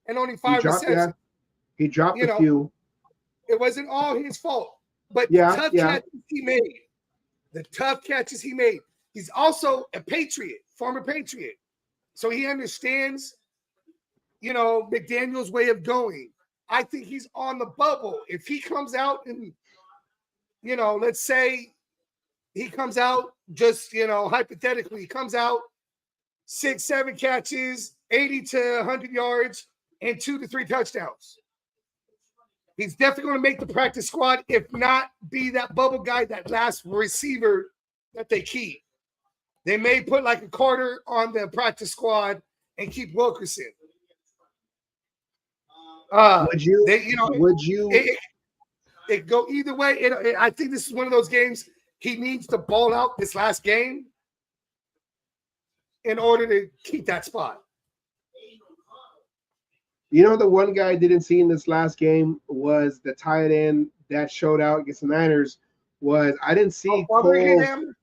and only 5 receptions. Yeah. He dropped a few. It wasn't all his fault, but the tough catches he made. He's also a Patriot, former Patriot. So he understands, McDaniel's way of going. I think he's on the bubble. If he comes out and, let's say he comes out just, hypothetically, he comes out 6-7 catches, 80 to 100 yards, and 2 to 3 touchdowns. He's definitely going to make the practice squad, if not be that bubble guy, that last receiver that they keep. They may put like a Carter on the practice squad and keep Wilkerson. Would you? It go either way. I think this is one of those games he needs to ball out this last game in order to keep that spot. The one guy I didn't see in this last game was the tight end that showed out against the Niners. I didn't see Fotheringham.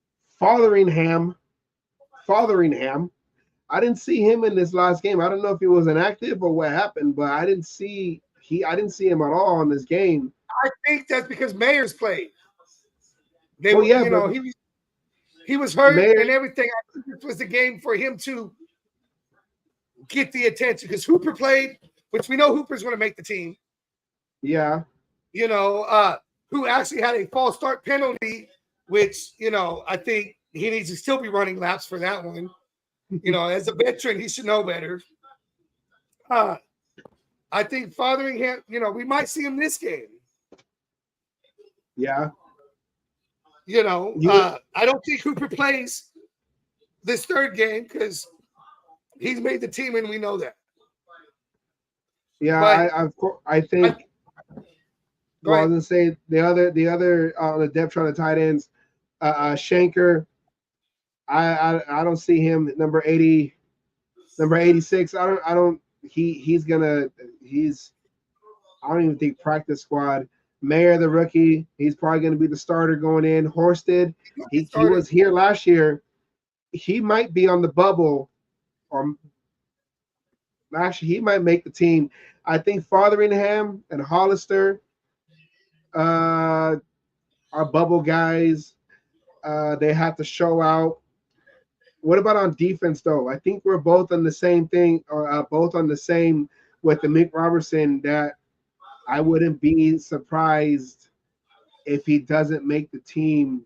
I didn't see him in this last game. I don't know if he was inactive or what happened, but I didn't see him at all in this game. I think that's because Mayers played. He was hurt and everything. I think this was the game for him to get the attention because Hooper played, which we know Hooper's going to make the team. Yeah. Who actually had a false start penalty, which, I think he needs to still be running laps for that one. As a veteran, he should know better. I think Fotheringham, we might see him this game. Yeah. I don't think Hooper plays this third game because he's made the team and we know that. Yeah, I think. Well, I was gonna say the other the depth chart of the tight ends, Shanker. I don't see him number 80, number 86. I don't. I don't even think practice squad. Mayer, the rookie, he's probably going to be the starter going in. Horsted, he was here last year. He might be on the bubble, or actually he might make the team. I think Fotheringham and Hollister are bubble guys. They have to show out. What about on defense, though? I think we're both on the same thing, or both on the same with the Mick Robertson, that I wouldn't be surprised if he doesn't make the team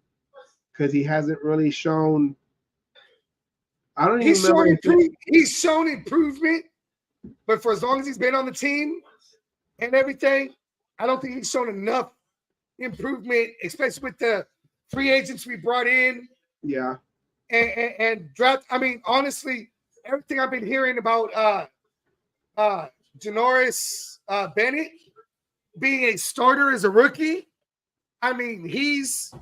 because he hasn't really shown. I don't even remember. He's shown improvement, but for as long as he's been on the team and everything, I don't think he's shown enough improvement, especially with the free agents we brought in. Yeah. And draft. I mean, honestly, everything I've been hearing about Janoris Bennett being a starter as a rookie, I mean, he's,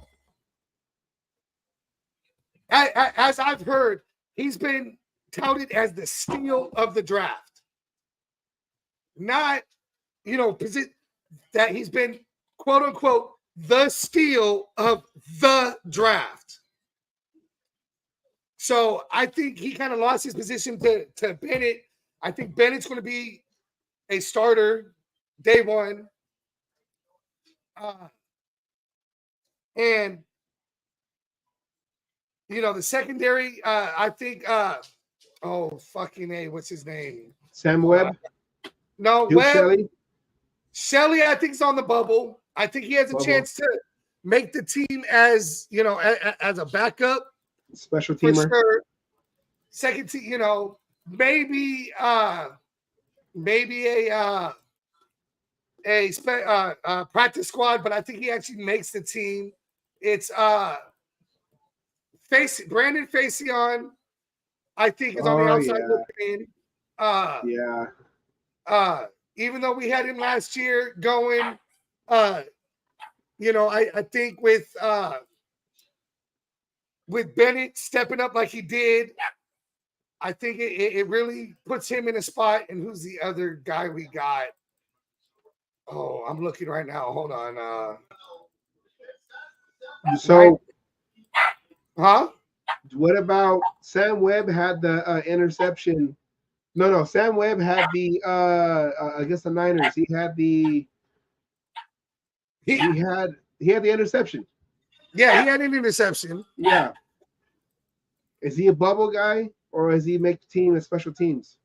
as I've heard, he's been touted as the steal of the draft. Not, that he's been, quote unquote, the steal of the draft. So I think he kind of lost his position to Bennett. I think Bennett's going to be a starter day one. And, the secondary, I think, fucking A, what's his name? Sam Webb? No, Duke Webb. Shelley, I think, is on the bubble. I think he has a chance to make the team as, as a backup. Special teamer. For sure. Second team, maybe a practice squad, but I think he actually makes the team. It's Brandon Facyson, I think, is on the outside looking in. Even though we had him last year going, I think with Bennett stepping up like he did, I think it really puts him in a spot. And who's the other guy we got? Oh, I'm looking right now. Hold on. What about Sam Webb had the interception? No. Sam Webb had the against the Niners. He had the interception. Yeah, he had an interception. Yeah. Is he a bubble guy or does he make the team as special teams?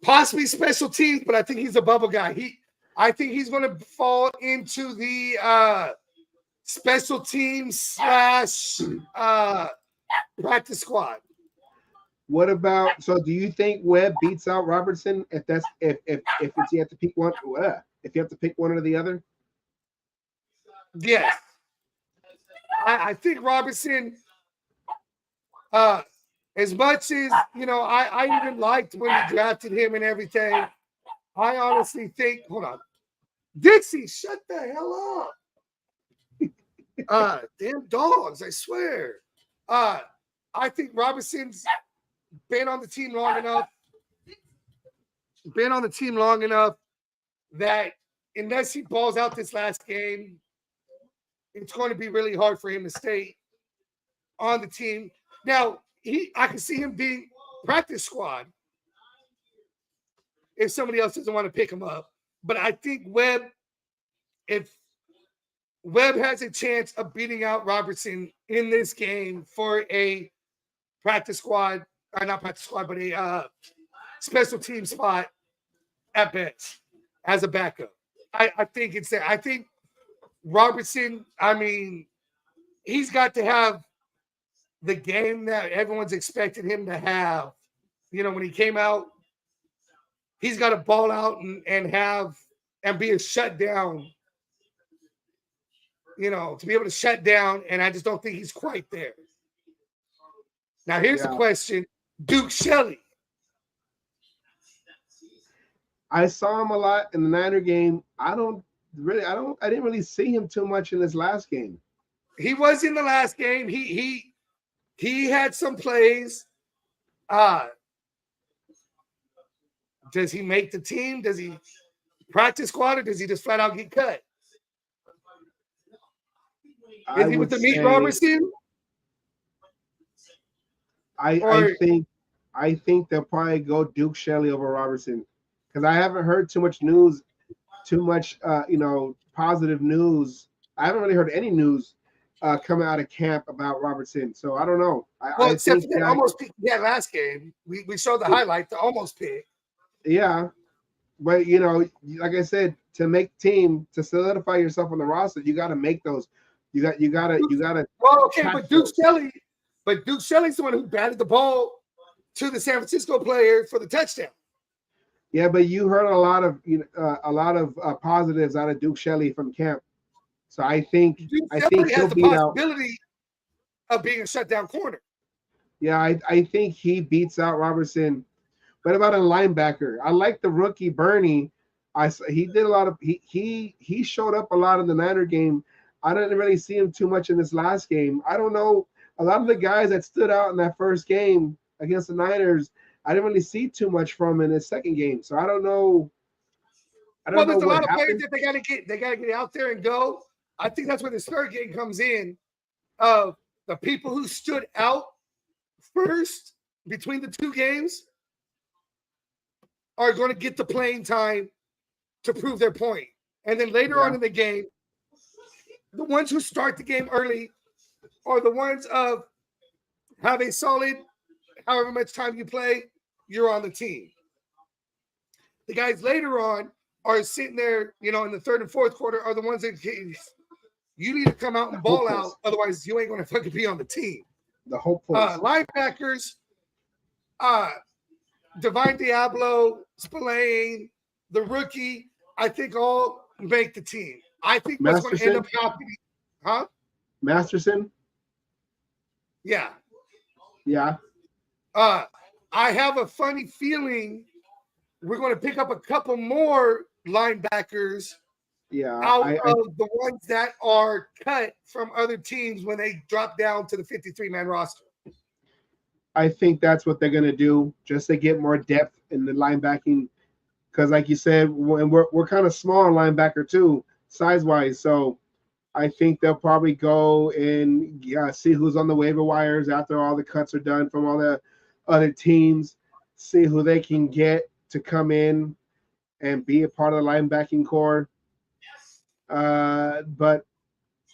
Possibly special teams, but I think he's a bubble guy. I think he's going to fall into the special teams / practice squad. What about? So, do you think Webb beats out Robertson if you have to pick one? If you have to pick one or the other? Yes, I think Robertson. As much as I even liked when we drafted him and everything. I honestly think. Hold on, Dixie, shut the hell up! Damn dogs! I swear. I think Robertson's been on the team long enough that unless he balls out this last game, it's going to be really hard for him to stay on the team. Now, I can see him being practice squad if somebody else doesn't want to pick him up. But I think if Webb has a chance of beating out Robertson in this game for a practice squad, not practice squad, but a special team spot at best as a backup. I think it's there. I think Robertson, I mean, he's got to have the game that everyone's expected him to have. You know, when he came out, he's got to ball out and be a shutdown. You know, to be able to shut down, and I just don't think he's quite there. Now, here's the question: Duke Shelley. I saw him a lot in the Niner game. I didn't really see him too much in this last game. He was in the last game. He had some plays. Does he make the team? Does he practice squad, or does he just flat out get cut? Is he with the Meat Robertson? I think they'll probably go Duke Shelley over Robertson, because I haven't heard too much positive news. I haven't really heard any news coming out of camp about Robertson. So I don't know. Except for that almost pick last game. We showed the highlight, the almost pick. Yeah. But, like I said, to make team, to solidify yourself on the roster, you got to make those. You got to. Well, okay, but Duke's the one who batted the ball to the San Francisco player for the touchdown. Yeah, but you heard a lot of positives out of Duke Shelley from camp. So I think he'll beat out. Possibility of being a shutdown corner. Yeah, I think he beats out Robertson. What about a linebacker? I like the rookie Bernie. He did a lot of he showed up a lot in the Niner game. I didn't really see him too much in this last game. I don't know. A lot of the guys that stood out in that first game against the Niners, I didn't really see too much from in his second game. So I don't know. There's a lot of players that they gotta get out there and go. I think that's where this third game comes in. The people who stood out first between the two games are going to get the playing time to prove their point. And then later on in the game, the ones who start the game early are the ones of have a solid, however much time you play, you're on the team. The guys later on are sitting there, in the third and fourth quarter are the ones that you need to come out and ball out. Otherwise, you ain't going to fucking be on the team. The hopeful linebackers, Divine Diablo, Spillane, the rookie, I think all make the team. I think what's going to end up happening, huh? Masterson? Yeah. Yeah. I have a funny feeling we're going to pick up a couple more linebackers out of the ones that are cut from other teams when they drop down to the 53-man roster. I think that's what they're going to do, just to get more depth in the linebacking. Because like you said, we're kind of small in linebacker too, size-wise. So I think they'll probably go and see who's on the waiver wires after all the cuts are done from all the other teams, see who they can get to come in and be a part of the linebacking core. But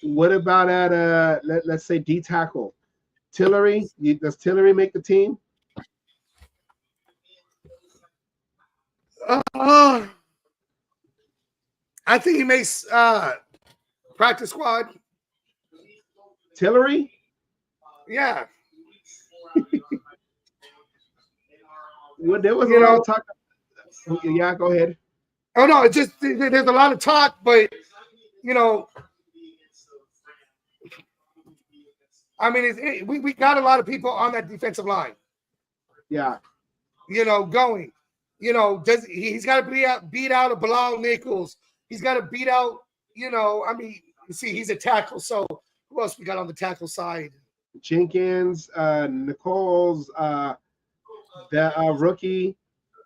what about at let's say D tackle? Tillery? Does Tillery make the team? I think he makes practice squad. Tillery? Yeah. Well, there was a lot of talk. Yeah, go ahead. Oh no, it's just there's a lot of talk, but I mean, we got a lot of people on that defensive line. Yeah. Going. He's got to beat out a Bilal Nichols. He's got to beat out. I mean, you see, he's a tackle. So who else we got on the tackle side? Jenkins, Nichols, the rookie,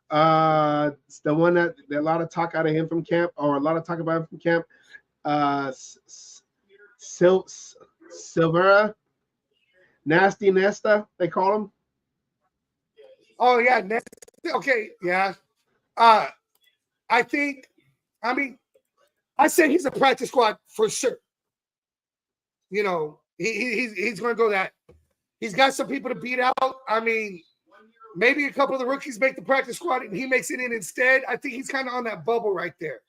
the one that a lot of talk out of him from camp, or a lot of talk about him from camp. Silvera, Nasty Nesta, they call him. Oh yeah, okay, yeah. I say he's a practice squad for sure. He's going to go that. He's got some people to beat out. I mean, Maybe a couple of the rookies make the practice squad and he makes it in instead. I think he's kind of on that bubble right there.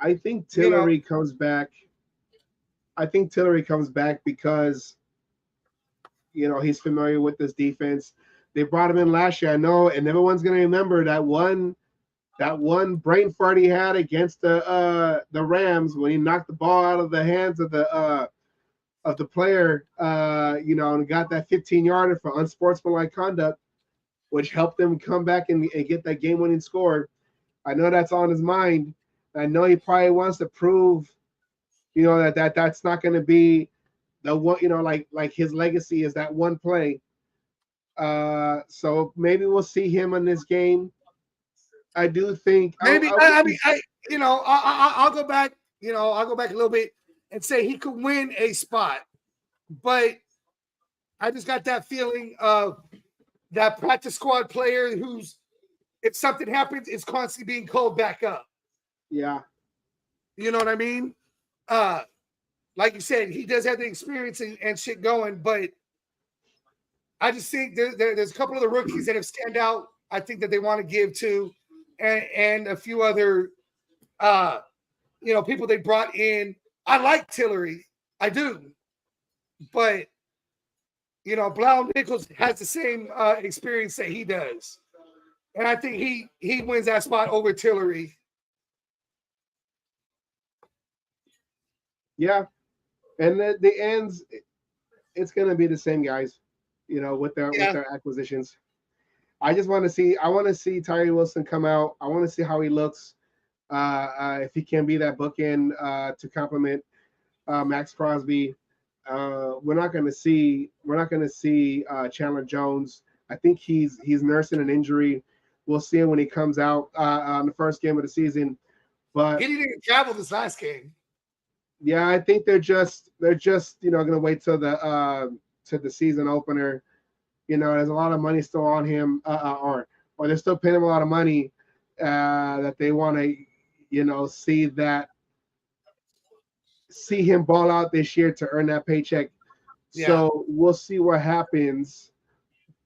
I think Tillery comes back. I think Tillery comes back because, he's familiar with this defense. They brought him in last year, I know, and everyone's going to remember that one brain fart he had against the Rams when he knocked the ball out of the hands of the player, and got that 15-yarder for unsportsmanlike conduct, which helped them come back and get that game-winning score. I know that's on his mind. I know he probably wants to prove, that's not going to be the one, like his legacy is that one play. So maybe we'll see him in this game. I do think maybe. I'll go back. I'll go back a little bit and say he could win a spot, but I just got that feeling of that practice squad player who's, if something happens, is constantly being called back up. Yeah. You know what I mean? Like you said, he does have the experience and shit going, but I just think there's a couple of the rookies that have stand out. I think that they want to give to, and a few other, people they brought in. I like Tillery, I do, but Blau Nichols has the same experience that he does, and I think he wins that spot over Tillery. Yeah, and the ends, it's going to be the same guys, with their acquisitions. I just want to see. I want to see Tyree Wilson come out. I want to see how he looks. If he can be that bookend to complement Max Crosby. We're not going to see Chandler Jones. I think he's nursing an injury. We'll see him when he comes out on the first game of the season. But he didn't even travel this last game. Yeah, I think they're just going to wait till the season opener. There's a lot of money still on him, or they're still paying him a lot of money that they want to, see him ball out this year to earn that paycheck. Yeah. So we'll see what happens.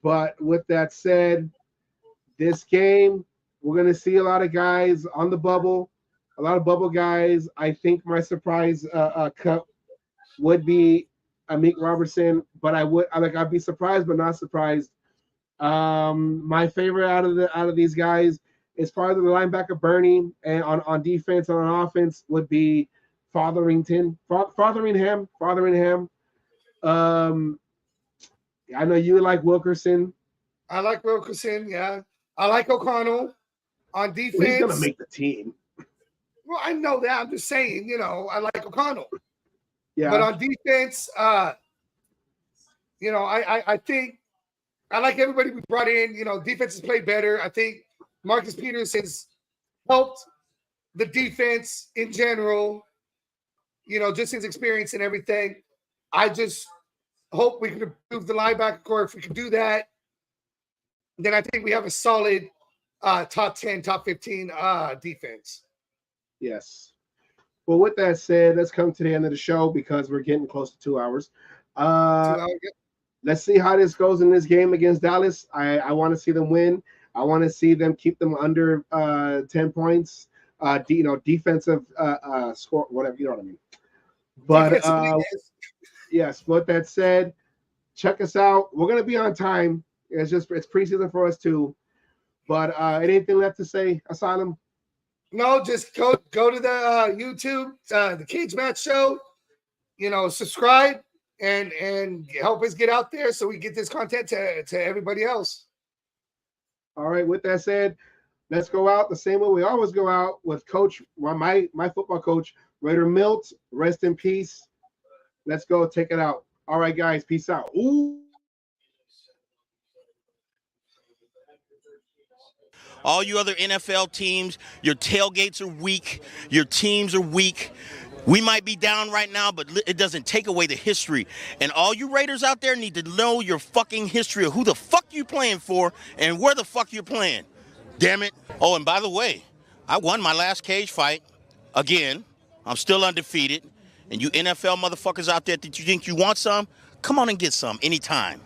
But with that said, this game, we're going to see a lot of guys on the bubble, a lot of bubble guys. I think my surprise cut would be Amik Robertson, but I'd be surprised but not surprised. My favorite out of these guys is probably the linebacker Bernie, and on defense and on offense would be Fotheringham. I know you like Wilkerson. I like Wilkerson, yeah. I like O'Connell on defense. Well, he's gonna make the team. Well, I know that. I'm just saying, I like O'Connell. Yeah. But on defense, I think I like everybody we brought in. Defense has played better. I think Marcus Peters has helped the defense in general. Just his experience and everything. I just hope we can improve the linebacker core. If we can do that, then I think we have a solid top 10, top 15 defense. Yes. Well, with that said, let's come to the end of the show because we're getting close to 2 hours. 2 hours. Let's see how this goes in this game against Dallas. I want to see them win. I want to see them keep them under 10 points. Defensive score, whatever, you know what I mean. But yes, with that said, check us out. We're gonna be on time. It's preseason for us too. But anything left to say, Asylum? No, just go to the YouTube, the Cage Match Show. Subscribe and help us get out there so we get this content to everybody else. All right. With that said, let's go out the same way we always go out with Coach, my football coach, Raider Milt. Rest in peace. Let's go take it out. All right, guys. Peace out. Ooh. All you other NFL teams, your tailgates are weak. Your teams are weak. We might be down right now, but it doesn't take away the history. And all you Raiders out there need to know your fucking history of who the fuck you playing for and where the fuck you're playing. Damn it. Oh, and by the way, I won my last cage fight again. I'm still undefeated. And you NFL motherfuckers out there that you think you want some, come on and get some anytime.